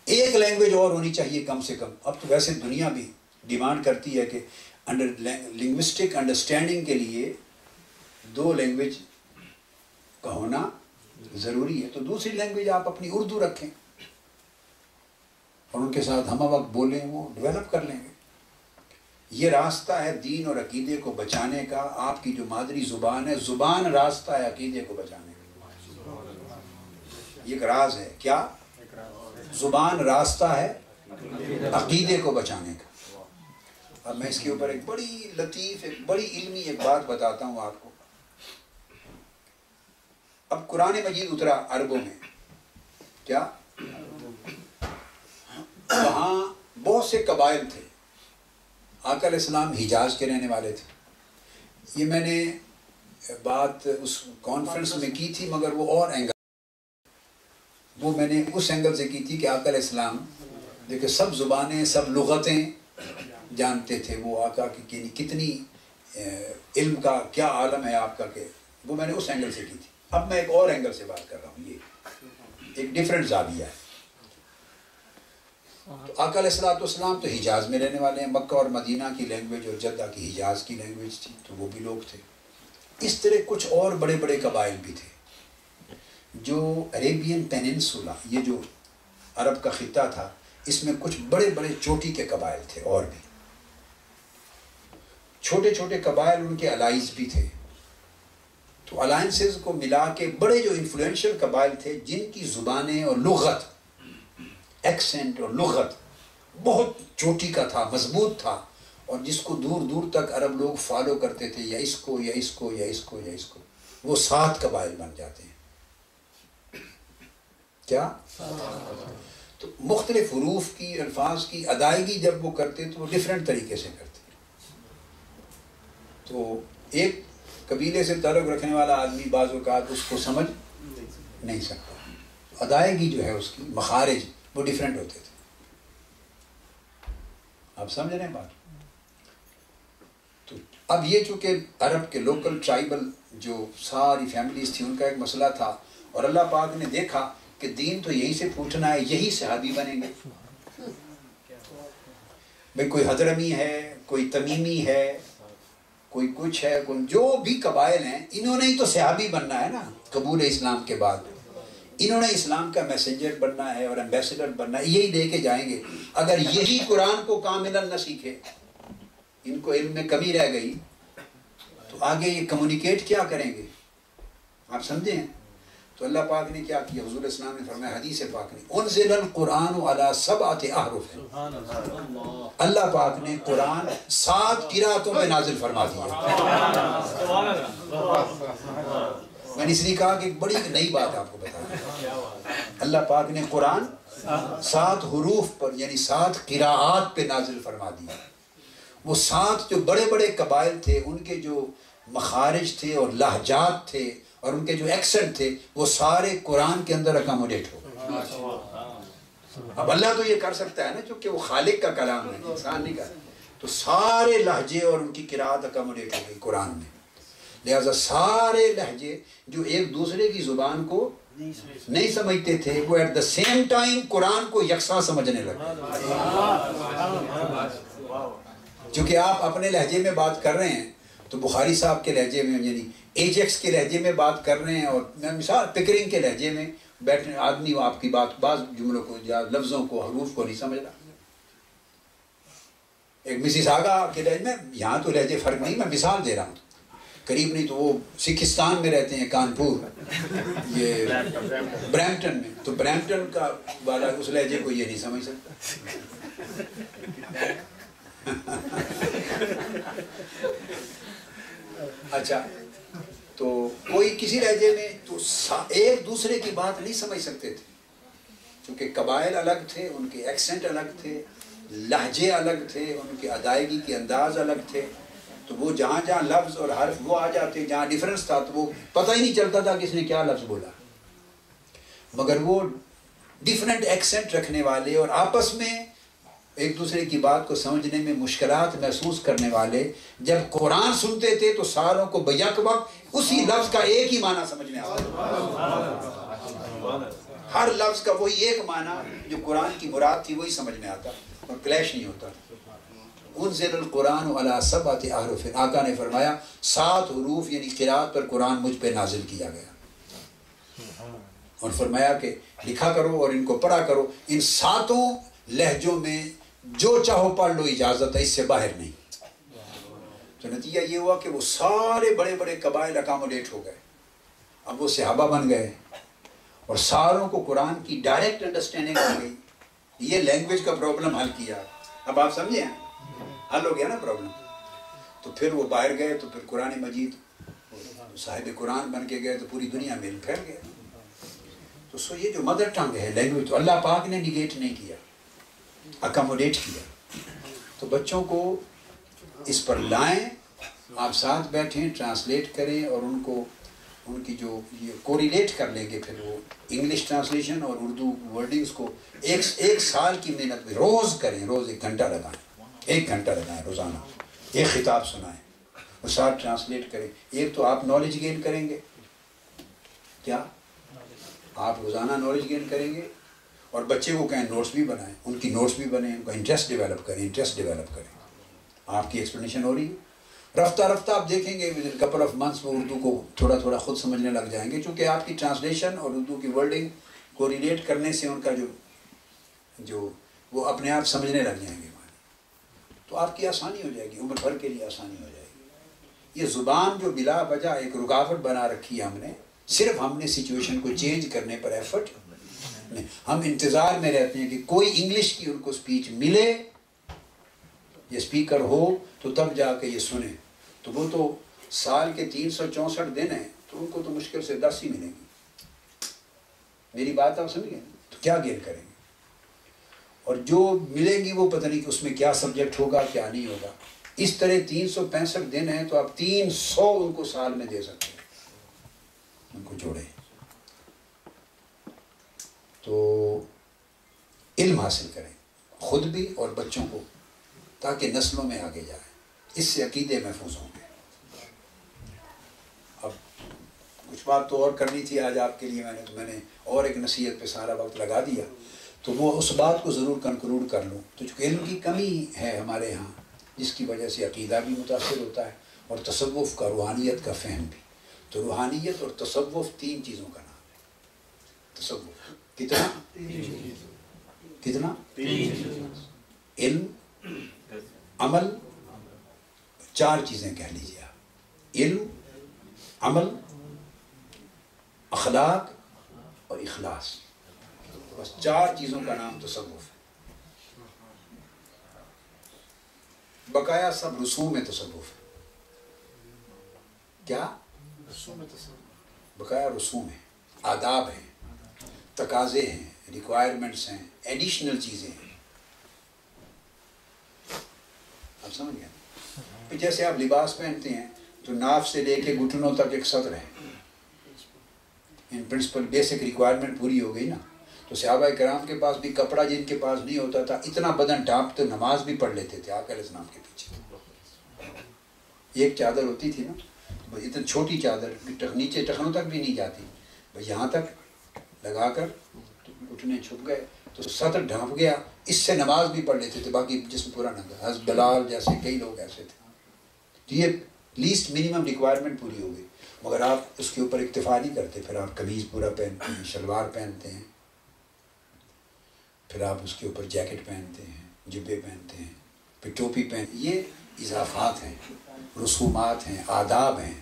ایک لینگویج اور ہونی چاہیے کم سے کم. اب تو ویسے دنیا بھی ڈیمانڈ کرتی ہے کہ لنگوسٹک انڈرسٹینڈنگ کے لیے 2 لینگویج کا ہونا ضروری ہے. تو دوسری لینگویج آپ اپنی اردو رکھیں اور ان کے ساتھ ہم وقت بولیں، وہ ڈیولپ کر لیں گے. یہ راستہ ہے دین اور عقیدے کو بچانے کا. آپ کی جو مادری زبان ہے، زبان راستہ ہے عقیدے کو بچانے کا. یہ ایک راز ہے. کیا؟ زبان راستہ ہے عقیدے کو بچانے کا. اب میں اس کے اوپر ایک بڑی لطیف، ایک بڑی علمی ایک بات بتاتا ہوں آپ کو. اب قرآن مجید اترا عربوں میں. کیا؟ وہاں بہت سے قبائل تھے. آقا علیہ السلام حجاز کے رہنے والے تھے. یہ میں نے بات اس کانفرنس میں کی تھی، مگر وہ اور اینگل، وہ میں نے اس اینگل سے کی تھی کہ آقا علیہ السلام دیکھیں سب زبانیں، سب لغتیں جانتے تھے. وہ آقا کی کتنی علم کا کیا عالم ہے آپ کا، کہ وہ میں نے اس اینگل سے کی تھی. اب میں ایک اور اینگل سے بات کر رہا ہوں. یہ ایک ڈیفرنٹ زاویہ ہے. تو آقا علیہ السلام تو حجاز میں رہنے والے ہیں. مکہ اور مدینہ کی لینگویج اور جدہ کی حجاز کی لینگویج تھی، تو وہ بھی لوگ تھے. اس طرح کچھ اور بڑے بڑے قبائل بھی تھے جو عربین پیننسولا، یہ جو عرب کا خطہ تھا، اس میں کچھ بڑے بڑے چوٹی کے قبائل تھے. اور بھی چھوٹے چھوٹے قبائل، ان کے الائز بھی تھے. تو الائنسز کو ملا کے بڑے جو انفلوئنشل قبائل تھے، جن کی زبانیں اور لغت، ایکسنٹ اور لغت بہت چوٹی کا تھا، مضبوط تھا. اور جس کو دور دور تک عرب لوگ فالو کرتے تھے، یا اس کو یا اس کو یا اس کو یا اس کو، وہ 7 قبائل بن جاتے ہیں. کیا؟ تو مختلف حروف کی، الفاظ کی ادائیگی جب وہ کرتے تو وہ ڈفرینٹ طریقے سے کرتے. تو ایک قبیلے سے تعلق رکھنے والا آدمی بعض اوقات اس کو سمجھ نہیں سکتا، ادائیگی جو ہے اس کی، مخارج وہ ڈفرینٹ ہوتے تھے. آپ سمجھ رہے ہیں بات؟ تو اب یہ چونکہ عرب کے لوکل ٹرائبل جو ساری فیملیز تھی، ان کا ایک مسئلہ تھا، اور اللہ پاک نے دیکھا کہ دین تو یہیں سے پوچھنا ہے، یہی صحابی بنیں گے. بھئی کوئی حضرمی ہے، کوئی تمیمی ہے، کوئی کچھ ہے، کوئی جو بھی قبائل ہیں، انہوں نے ہی تو صحابی بننا ہے نا قبول اسلام کے بعد. انہوں نے اسلام کا میسنجر بننا ہے اور ایمبیسڈر بننا ہے، یہی لے کے جائیں گے. اگر یہی قرآن کو کاملاً نہ سیکھے، ان کو علم میں کمی رہ گئی، تو آگے یہ کمیونیکیٹ کیا کریں گے؟ آپ سمجھیں؟ تو اللہ پاک نے کیا کیا؟ حضور اسلام نے فرمایا حدیث پاک نے، انزل القرآن علی 7 احرف، اللہ پاک نے قرآن 7 قرأتوں پہ نازل فرما دیا. میں نے اس لیے کہا کہ ایک بڑی نئی بات آپ کو بتایا. اللہ پاک نے قرآن 7 حروف پر، یعنی 7 قراءات پہ نازل فرما دیا. وہ 7 جو بڑے بڑے قبائل تھے، ان کے جو مخارج تھے اور لہجات تھے اور ان کے جو ایکسنٹ تھے، وہ سارے قرآن کے اندر اکاموڈیٹ ہو گئے. اب اللہ تو یہ کر سکتا ہے نا، چونکہ وہ خالق کا کلام ہے، انسان نہیں کر. تو سارے لہجے اور ان کی قرآت اکاموڈیٹ ہو گئی قرآن میں. لہذا سارے لہجے جو ایک دوسرے کی زبان کو نہیں سمجھتے تھے، وہ ایٹ دا سیم ٹائم قرآن کو یکساں سمجھنے لگے. چونکہ آپ اپنے لہجے میں بات کر رہے ہیں، تو بخاری صاحب کے لہجے میں، یعنی ایجیکس کے لہجے میں بات کر رہے ہیں، اور مثال پکرنگ کے لہجے میں بیٹھنے آدمی آپ کی بات، بعض جملوں کو یا لفظوں کو، حروف کو نہیں سمجھ رہا. ایک مسیس آگا کے لہجے میں، یہاں تو لہجے فرق نہیں، میں مثال دے رہا ہوں، قریب نہیں تو وہ سکھستان میں رہتے ہیں، کانپور، یہ برامپٹن میں، تو برامپٹن کا والا اس لہجے کو یہ نہیں سمجھ سکتا. اچھا، تو کوئی کسی لہجے میں تو ایک دوسرے کی بات نہیں سمجھ سکتے تھے، کیونکہ قبائل الگ تھے، ان کے ایکسنٹ الگ تھے، لہجے الگ تھے، ان کے ادائیگی کے انداز الگ تھے. تو وہ جہاں جہاں لفظ اور حرف وہ آ جاتے، جہاں ڈیفرنس تھا، تو وہ پتہ ہی نہیں چلتا تھا کہ اس نے کیا لفظ بولا. مگر وہ ڈیفرنٹ ایکسنٹ رکھنے والے اور آپس میں ایک دوسرے کی بات کو سمجھنے میں مشکلات محسوس کرنے والے جب قرآن سنتے تھے تو ساروں کو بیک وقت اسی لفظ کا ایک ہی معنی سمجھ میں آتا. ہر لفظ کا وہی ایک معنی جو قرآن کی مراد تھی وہی سمجھ میں آتا اور کلیش نہیں ہوتا. انزل القرآن علی 7 احرف، آقا نے فرمایا 7 حروف یعنی قرات پر قرآن مجھ پہ نازل کیا گیا، اور فرمایا کہ لکھا کرو اور ان کو پڑھا کرو. ان 7 لہجوں میں جو چاہو پڑھ لو، اجازت ہے، اس سے باہر نہیں. تو نتیجہ یہ ہوا کہ وہ سارے بڑے بڑے قبائل اکاموڈیٹ ہو گئے. اب وہ صحابہ بن گئے اور ساروں کو قرآن کی ڈائریکٹ انڈرسٹینڈنگ ہو گئی. یہ لینگویج کا پرابلم حل کیا. اب آپ سمجھے ہیں، حل ہو گیا نا پرابلم. تو پھر وہ باہر گئے، تو پھر قرآن مجید صاحب قرآن بن کے گئے، تو پوری دنیا میں پھیل گئے. تو سو یہ جو مدر ٹنگ ہے لینگویج، تو اللہ پاک نے نگیٹ نہیں کیا، اکاموڈیٹ کیا. تو بچوں کو اس پر لائیں، آپ ساتھ بیٹھیں، ٹرانسلیٹ کریں، اور ان کو ان کی جو یہ کوریلیٹ کر لیں گے. پھر وہ انگلش ٹرانسلیشن اور اردو ورڈنگز کو ایک سال کی محنت میں روز کریں، روز 1 گھنٹہ لگائیں، 1 گھنٹہ لگائیں روزانہ، ایک خطاب سنائیں اور ساتھ ٹرانسلیٹ کریں. ایک تو آپ نالج گین کریں گے، کیا آپ روزانہ نالج گین کریں گے، اور بچے کو کہیں نوٹس بھی بنائیں، ان کی نوٹس بھی بنیں، ان کا انٹرسٹ ڈیولپ کریں. آپ کی ایکسپلینیشن ہو رہی ہے. رفتہ رفتہ آپ دیکھیں گے کپل آف منتھس وہ اردو کو تھوڑا تھوڑا خود سمجھنے لگ جائیں گے، چونکہ آپ کی ٹرانسلیشن اور اردو کی ورڈنگ کو ریلیٹ کرنے سے ان کا جو وہ اپنے آپ سمجھنے لگ جائیں گے. تو آپ کی آسانی ہو جائے گی، عمر بھر کے لیے آسانی ہو جائے گی. یہ زبان جو بلا وجہ ایک رکاوٹ بنا رکھی ہے ہم نے، صرف ہم نے سچویشن کو چینج کرنے پر ایفرٹ نہیں. ہم انتظار میں رہتے ہیں کہ کوئی انگلش کی ان کو سپیچ ملے یہ اسپیکر ہو تو تب جا کے یہ سنیں. تو وہ تو سال کے 364 دن ہیں, تو ان کو تو مشکل سے 10 ہی ملیں گی. میری بات آپ سمجھ گئے؟ تو کیا گین کریں گے؟ اور جو ملیں گی وہ پتہ نہیں کہ اس میں کیا سبجیکٹ ہوگا کیا نہیں ہوگا. اس طرح 365 دن ہیں تو آپ 300 ان کو سال میں دے سکتے ہیں. ان کو جوڑیں تو علم حاصل کریں خود بھی اور بچوں کو, تاکہ نسلوں میں آگے جائیں. اس سے عقیدے محفوظ ہوں گے. اب کچھ بات تو اور کرنی تھی آج آپ کے لیے, میں نے اور ایک نصیحت پہ سارا وقت لگا دیا, تو وہ اس بات کو ضرور کنکلوڈ کر لوں. تو چونکہ علم کی کمی ہے ہمارے ہاں, جس کی وجہ سے عقیدہ بھی متاثر ہوتا ہے اور تصوف کا, روحانیت کا فہم بھی. تو روحانیت اور تصوف 3 چیزوں کا نام ہے. تصوف کتنا علم, عمل, 4 چیزیں کہہ لیجیے آپ. علم, عمل, اخلاق اور اخلاص. بس 4 چیزوں کا نام تصوف ہے. بقایا سب رسوم تصوف ہے. کیا بقایا رسوم ہیں, آداب ہیں, تقاضے ہیں, ریکوائرمنٹس ہیں, ایڈیشنل چیزیں ہیں. آپ سمجھ گئے؟ جیسے آپ لباس پہنتے ہیں تو ناف سے لے کے گھٹنوں تک ایک سطر ہے. ان پرنسپل بیسک ریکوائرمنٹ پوری ہو گئی نا. تو صحابہ کرام کے پاس بھی کپڑا جن کے پاس نہیں ہوتا تھا, اتنا بدن ڈھانپ تو نماز بھی پڑھ لیتے تھے آقا علیہ السلام کے پیچھے. ایک چادر ہوتی تھی نا, اتنی چھوٹی چادر, نیچے ٹخنوں تک بھی نہیں جاتی, بھائی یہاں تک لگا کر گھٹنے چھپ گئے تو سطر ڈھانپ گیا, اس سے نماز بھی پڑھ لیتے تھے, باقی جسم پورا ننگا. حضرت بلال جیسے کئی لوگ ایسے تھے. تو یہ لیسٹ منیمم ریکوائرمنٹ پوری ہو گئی. مگر آپ اس کے اوپر اکتفا نہیں کرتے, پھر آپ قمیض پورا پہنتے ہیں, شلوار پہنتے ہیں, پھر آپ اس کے اوپر جیکٹ پہنتے ہیں, جبے پہنتے ہیں, پھر ٹوپی پہنتے ہیں. یہ اضافات ہیں, رسومات ہیں, آداب ہیں,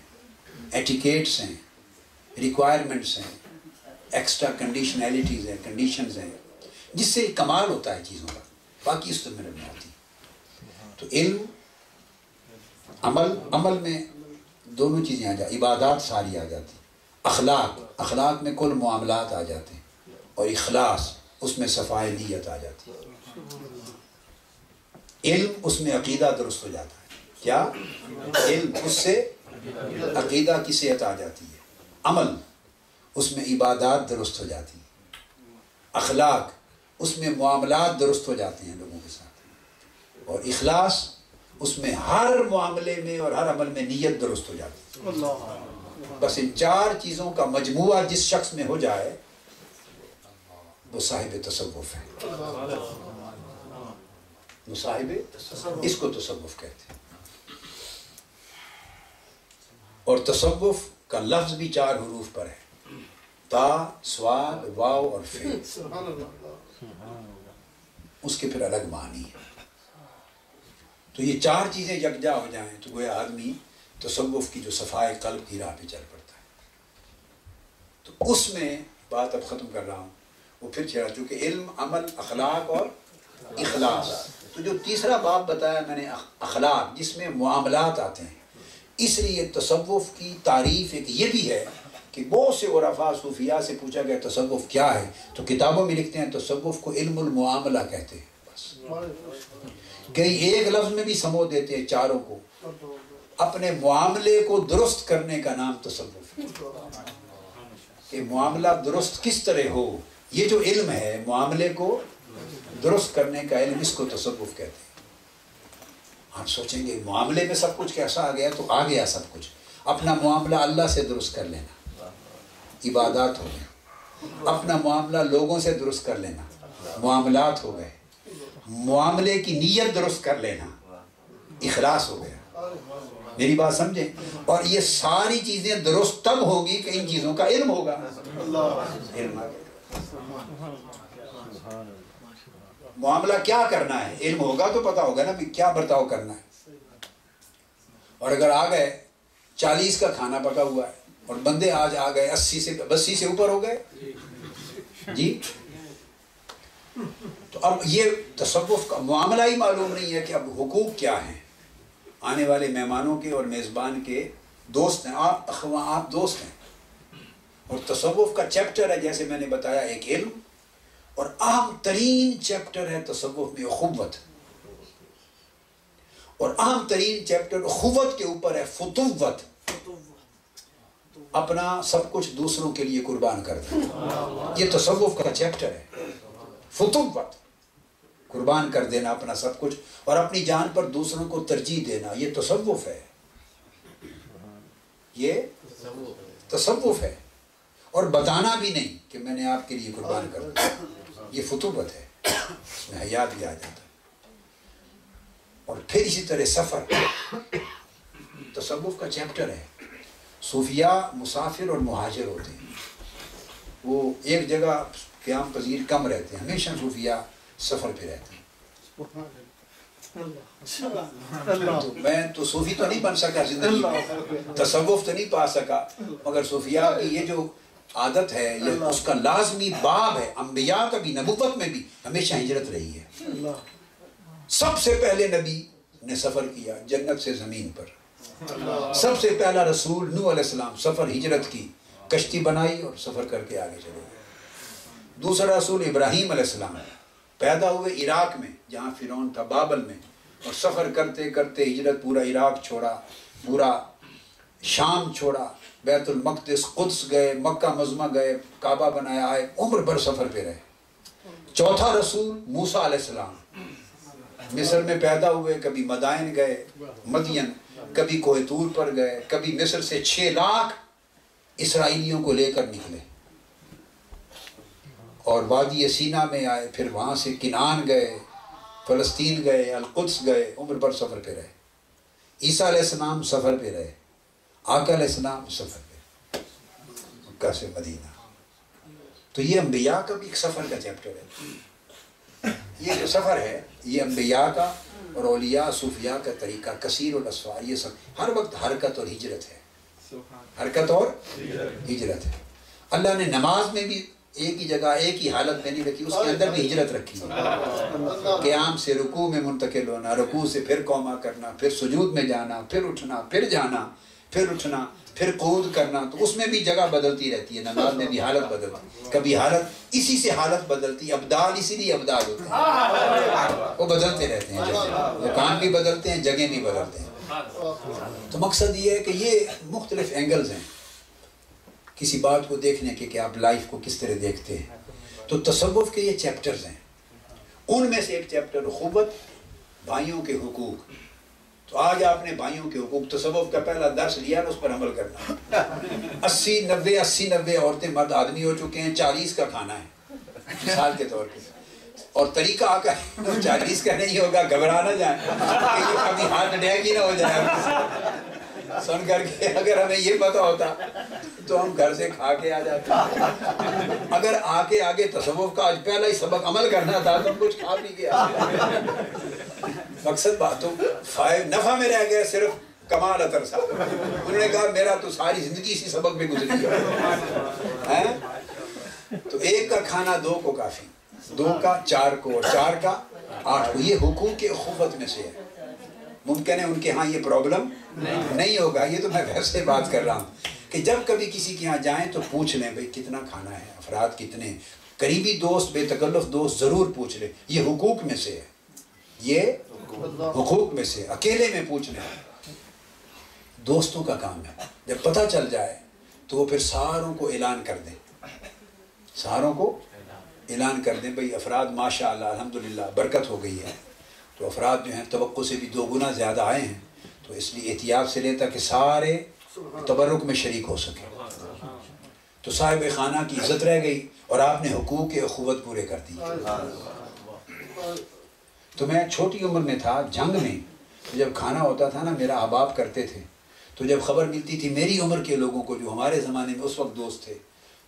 ایٹیکیٹس ہیں, ریکوائرمنٹس ہیں, ایکسٹرا کنڈیشنیلٹیز ہیں, کنڈیشنز ہیں, جس سے کمال ہوتا ہے چیزوں کا, باقی اس میں نہیں آتی. تو علم, عمل میں دونوں چیزیں آ جاتی, عبادات ساری آ جاتی. اخلاق میں کل معاملات آ جاتے ہیں, اور اخلاص اس میں صفائے نیت آ جاتی. علم اس میں عقیدہ درست ہو جاتا ہے. کیا علم اس سے عقیدہ کی صحت آ جاتی ہے. عمل اس میں عبادات درست ہو جاتی ہیں. اخلاق اس میں معاملات درست ہو جاتے ہیں لوگوں کے ساتھ. اور اخلاص اس میں ہر معاملے میں اور ہر عمل میں نیت درست ہو جاتی ہے. بس ان 4 چیزوں کا مجموعہ جس شخص میں ہو جائے وہ صاحب تصوف ہے. وہ صاحب, اس کو تصوف کہتے ہیں. اور تصوف کا لفظ بھی 4 حروف پر ہے, تا, صاد, واو اور فے. اس کے پھر الگ معنی ہے. تو یہ 4 چیزیں یکجا ہو جائیں تو گویا آدمی تصوف کی جو صفائے قلب کی راہ پہ چل پڑتا ہے. تو اس میں بات اب ختم کر رہا ہوں, وہ پھر چھڑا چونکہ علم, عمل, اخلاق اور اخلاص. تو جو تیسرا باب بتایا میں نے اخلاق, جس میں معاملات آتے ہیں, اس لیے تصوف کی تعریف ایک یہ بھی ہے کہ بہت سے عرفاء صوفیاء سے پوچھا گیا تصوف کیا ہے, تو کتابوں میں لکھتے ہیں تصوف کو علم المعاملہ کہتے ہیں. بس کئی ایک لفظ میں بھی سمو دیتے ہیں چاروں کو. اپنے معاملے کو درست کرنے کا نام تصوف ہے. کہ معاملہ درست کس طرح ہو, یہ جو علم ہے معاملے کو درست کرنے کا علم, اس کو تصوف کہتے ہیں. آپ سوچیں گے معاملے میں سب کچھ کیسا آ گیا, تو آ گیا سب کچھ. اپنا معاملہ اللہ سے درست کر لینا, عبادات ہو گیا. اپنا معاملہ لوگوں سے درست کر لینا, معاملات ہو گئے. معاملے کی نیت درست کر لینا, اخلاص ہو گیا. میری بات سمجھیں. اور یہ ساری چیزیں درست تب ہوگی کہ ان چیزوں کا علم ہوگا. علم آ گیا. معاملہ کیا کرنا ہے, علم ہوگا تو پتا ہوگا نا کیا برتاؤ کرنا ہے. اور اگر آ گئے 40 کا کھانا پکا ہوا ہے اور بندے آج آ گئے 80 سے 82 سے اوپر ہو گئے جی, تو اب یہ تصوف کا معاملہ ہی معلوم نہیں ہے کہ اب حقوق کیا ہیں آنے والے مہمانوں کے اور میزبان کے. دوست ہیں آپ دوست ہیں. اور تصوف کا چیپٹر ہے جیسے میں نے بتایا ایک علم، اور اہم ترین چیپٹر ہے تصوف میں اخوت، اور اہم ترین چیپٹر اخوت کے اوپر ہے فتوت، اپنا سب کچھ دوسروں کے لیے قربان کر دینا. یہ تصوف کا چیپٹر ہے، فتوت، قربان کر دینا اپنا سب کچھ اور اپنی جان پر دوسروں کو ترجیح دینا. یہ تصوف ہے، یہ تصوف ہے. اور بتانا بھی نہیں کہ میں نے آپ کے لیے قربان کر دیا، یہ فتوت ہے، اس میں حیا بھی آ جاتا ہے. اور پھر اسی طرح سفر تصوف کا چیپٹر ہے. صوفیاء مسافر اور مہاجر ہوتے ہیں، وہ ایک جگہ قیام پذیر کم رہتے ہیں. ہمیشہ صوفیاء سفر پہ رہتے ہیں. تو میں تو صوفی تو نہیں بن سکا زندگی میں، تصوف تو نہیں پا سکا، مگر صوفیاء کی یہ جو عادت ہے، یہ اس کا لازمی باب ہے. انبیاء کا بھی، نبوت میں بھی ہمیشہ ہجرت رہی ہے. سب سے پہلے نبی نے سفر کیا جنت سے زمین پر. سب سے پہلا رسول نوح علیہ السلام سفر ہجرت کی، کشتی بنائی اور سفر کر کے آگے چلے گئے. دوسرا رسول ابراہیم علیہ السلام پیدا ہوئے عراق میں جہاں فرعون تھا، بابل میں، اور سفر کرتے کرتے ہجرت، پورا عراق چھوڑا، پورا شام چھوڑا، بیت المقدس، قدس گئے، مکہ معظمہ گئے، کعبہ بنایا، آئے، عمر بھر سفر پہ رہے. چوتھا رسول موسیٰ علیہ السلام مصر میں پیدا ہوئے، کبھی مدائن گئے، مدین، کبھی کوہ طور پر گئے، کبھی مصر سے 6 لاکھ اسرائیلیوں کو لے کر نکلے اور وادی سینا میں آئے، پھر وہاں سے کنعان گئے، فلسطین گئے، القدس گئے، عمر بھر سفر پہ رہے. عیسیٰ علیہ السلام سفر پہ رہے، آقا علیہ السلام سفر پہ، مکہ سے مدینہ. تو یہ انبیاء کا بھی ایک سفر کا چیپٹر ہے. یہ جو سفر ہے یہ انبیاء کا اور اولیاء صوفیاء کا طریقہ کثیر الاسفار، یہ سب ہر وقت حرکت اور ہجرت ہے، حرکت اور ہجرت ہے. اللہ نے نماز میں بھی ایک ہی جگہ ایک ہی حالت میں نہیں رکھی، اس کے اندر بھی ہجرت رکھی ہے. قیام سے رکوع میں منتقل ہونا، رکوع سے پھر قوما کرنا، پھر سجود میں جانا، پھر اٹھنا، پھر جانا، پھر اٹھنا، پھر قعود کرنا. تو اس میں بھی جگہ بدلتی رہتی ہے، نماز میں بھی حالت بدلتی، کبھی حالت اسی سے حالت بدلتی. ابدال اسی لیے ابدال ہوتے ہیں، وہ بدلتے رہتے ہیں، مکان بھی بدلتے ہیں، جگہ بھی بدلتے ہیں. تو مقصد یہ ہے کہ یہ مختلف اینگلز ہیں کسی بات کو دیکھنے کے کہ آپ لائف کو کس طرح دیکھتے ہیں. تو تصوف کے یہ چیپٹرز ہیں. ان میں سے ایک چیپٹر اخوت، بھائیوں کے حقوق. تو آج آپ نے بھائیوں کے حقوق تصوف کا پہلا درس لیا نا، اس پر عمل کرنا. 80-90 عورتیں مرد آدمی ہو چکے ہیں، 40 کا کھانا ہے مثال کے طور پہ. اور طریقہ آقا 40 کا نہیں ہوگا، گھبرا نہ جائیں کہ یہ کبھی ہاتھ ڈیگی نہ ہو جائے. سن کر کے اگر ہمیں یہ پتا ہوتا تو ہم گھر سے کھا کے آ جاتے. اگر آگے تصوف کا آج پہلا ہی سبق عمل کرنا تھا تو کچھ کھا بھی گیا. مقصد باتوں نفع میں رہ گیا صرف کمال اطہر صاحب. انہوں نے کہا میرا تو ساری زندگی اسی سبق میں گزری ہے. تو ایک کا کھانا 2 کو کافی، 2 کا 4 کو، اور 4 کا 8 کو. یہ حقوق اخوت میں سے ہے. ممکن ہے ان کے ہاں یہ پرابلم نہیں ہوگا. یہ تو میں ویسے بات کر رہا ہوں کہ جب کبھی کسی کے ہاں جائیں تو پوچھ لیں بھئی کتنا کھانا ہے، افراد کتنے. قریبی دوست، بے تکلف دوست ضرور پوچھ لیں. یہ حقوق میں سے ہے، یہ حقوق میں سے. اکیلے میں پوچھ لیں، دوستوں کا کام ہے. جب پتہ چل جائے تو وہ پھر ساروں کو اعلان کر دیں، ساروں کو اعلان کر دیں بھئی افراد ماشاءاللہ الحمدللہ برکت ہو گئی ہے. تو افراد جو ہیں توقع سے بھی 2 گنا زیادہ آئے ہیں، تو اس لیے احتیاط سے لیتا کہ سارے تبرک میں شریک ہو سکیں. تو صاحب خانہ کی عزت رہ گئی اور آپ نے حقوق اخوت پورے کر دی. تو میں چھوٹی عمر میں تھا، جنگ میں جب کھانا ہوتا تھا نا، میرا احباب کرتے تھے، تو جب خبر ملتی تھی میری عمر کے لوگوں کو جو ہمارے زمانے میں اس وقت دوست تھے،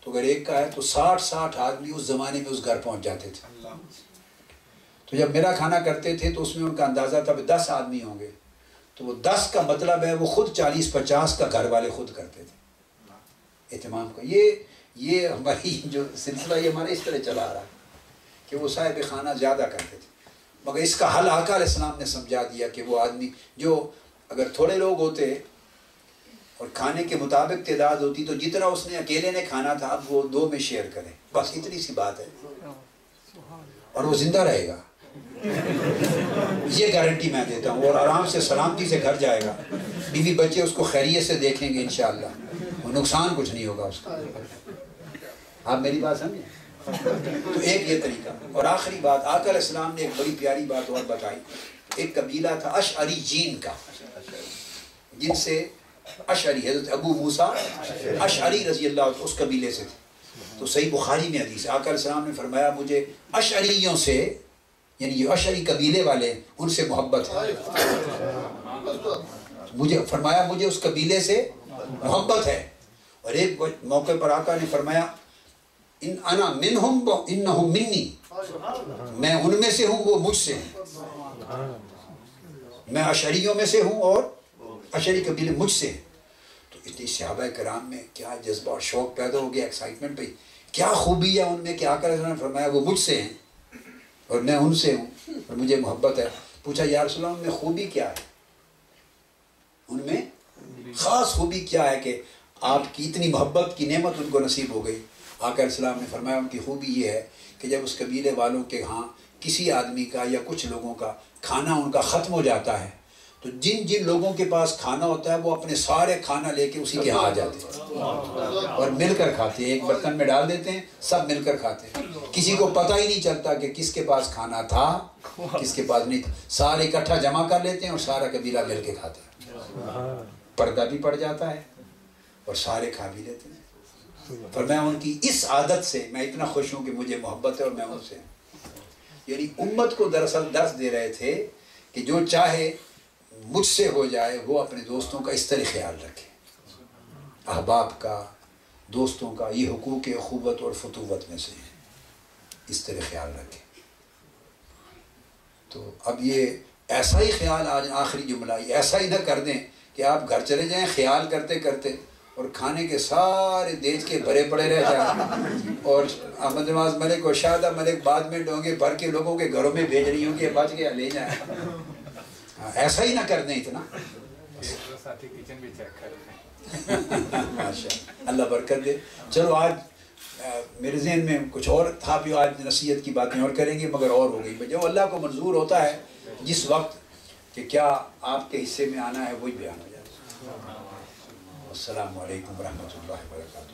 تو اگر ایک کا ہے تو 60 آدمی اس زمانے میں اس گھر پہنچ جاتے تھے. تو جب میرا کھانا کرتے تھے تو اس میں ان کا اندازہ تھا 10 آدمی ہوں گے، تو وہ 10 کا مطلب ہے وہ خود 40-50 کا گھر والے خود کرتے تھے اہتمام کا. یہ ہماری جو سلسلہ یہ ہمارا اس طرح چلا آ رہا ہے کہ وہ صاحب خانہ زیادہ کرتے تھے، مگر اس کا حل آقا علیہ السلام نے سمجھا دیا کہ وہ آدمی جو اگر تھوڑے لوگ ہوتے اور کھانے کے مطابق تعداد ہوتی تو جتنا اس نے اکیلے نے کھانا تھا اب وہ 2 میں شیئر کریں، بس اتنی سی بات ہے، اور وہ زندہ رہے گا، یہ گارنٹی میں دیتا ہوں، اور آرام سے سلامتی سے گھر جائے گا، بیوی بچے اس کو خیریت سے دیکھیں گے انشاءاللہ، وہ نقصان کچھ نہیں ہوگا اس کا۔ آپ میری بات سمجھیں؟ تو ایک یہ طریقہ، اور آخری بات آقا علیہ السلام نے ایک بڑی پیاری بات اور بتائی۔ ایک قبیلہ تھا اشعری جین کا، جن سے اشعری حضرت ابو موسیٰ اشعری رضی اللہ عنہ اس قبیلے سے تھے۔ تو صحیح بخاری میں حدیث آقا علیہ السلام نے فرمایا مجھے اشعریوں سے، یعنی یہ اشعری قبیلے والے ان سے محبت ہے، مجھے فرمایا مجھے اس قبیلے سے محبت ہے۔ اور ایک موقع پر آقا نے فرمایا ان انا منہم و انہم منی، میں ان میں سے ہوں وہ مجھ سے ہیں، میں اشعریوں میں سے ہوں اور اشعری قبیلے مجھ سے ہیں۔ تو اتنی صحابہ کرام میں کیا جذبہ اور شوق پیدا ہو گیا، ایکسائٹمنٹ پہ، کیا خوبی ہے ان میں کہ آقا نے فرمایا وہ مجھ سے ہیں اور میں ان سے ہوں اور مجھے محبت ہے۔ پوچھا یا رسول اللہ ان میں خوبی کیا ہے، ان میں خاص خوبی کیا ہے کہ آپ کی اتنی محبت کی نعمت ان کو نصیب ہو گئی؟ آقا علیہ السلام نے فرمایا ان کی خوبی یہ ہے کہ جب اس قبیلے والوں کے ہاں کسی آدمی کا یا کچھ لوگوں کا کھانا ان کا ختم ہو جاتا ہے تو جن جن لوگوں کے پاس کھانا ہوتا ہے وہ اپنے سارے کھانا لے کے اسی کے ہاں آ جاتے ہیں اور مل کر کھاتے ہیں، ایک برتن میں ڈال دیتے ہیں، سب مل کر کھاتے ہیں، کسی کو پتہ ہی نہیں چلتا کہ کس کے پاس کھانا تھا کس کے پاس نہیں تھا، سارے اکٹھا جمع کر لیتے ہیں اور سارا قبیلہ مل کے کھاتا ہے، پردہ بھی پڑ جاتا ہے اور سارے کھا بھی لیتے ہیں۔ فرمایا ان کی اس عادت سے میں اتنا خوش ہوں کہ مجھے محبت ہے اور میں ان سے ہوں۔ یعنی امت کو دراصل درس دے رہے تھے کہ جو چاہے مجھ سے ہو جائے وہ اپنے دوستوں کا اس طرح خیال رکھے، احباب کا، دوستوں کا، یہ حقوق اخوت اور فتوت میں سے ہے، اس طرح خیال رکھے۔ تو اب یہ ایسا ہی خیال، آج آخری جملہ، ایسا ہی نہ کر دیں کہ آپ گھر چلے جائیں خیال کرتے کرتے اور کھانے کے سارے دیج کے بھرے پڑے رہ جائیں اور احمد نواز ملک اور شاہدہ ملک بعد میں ڈونگے بھر کے لوگوں کے گھروں میں بھیج رہی ہوں کہ بچ گیا لے جائیں، ایسا ہی نہ کر دیں اتنا۔ ماشاء اللہ برکت دے۔ چلو آج میرے ذہن میں کچھ اور تھا بھی، آج نصیحت کی باتیں اور کریں گے مگر اور ہو گئی، جو اللہ کو منظور ہوتا ہے جس وقت کہ کیا آپ کے حصے میں آنا ہے وہی بیان ہو جاتا ہے۔ السلام علیکم ورحمۃ اللہ وبرکاتہ۔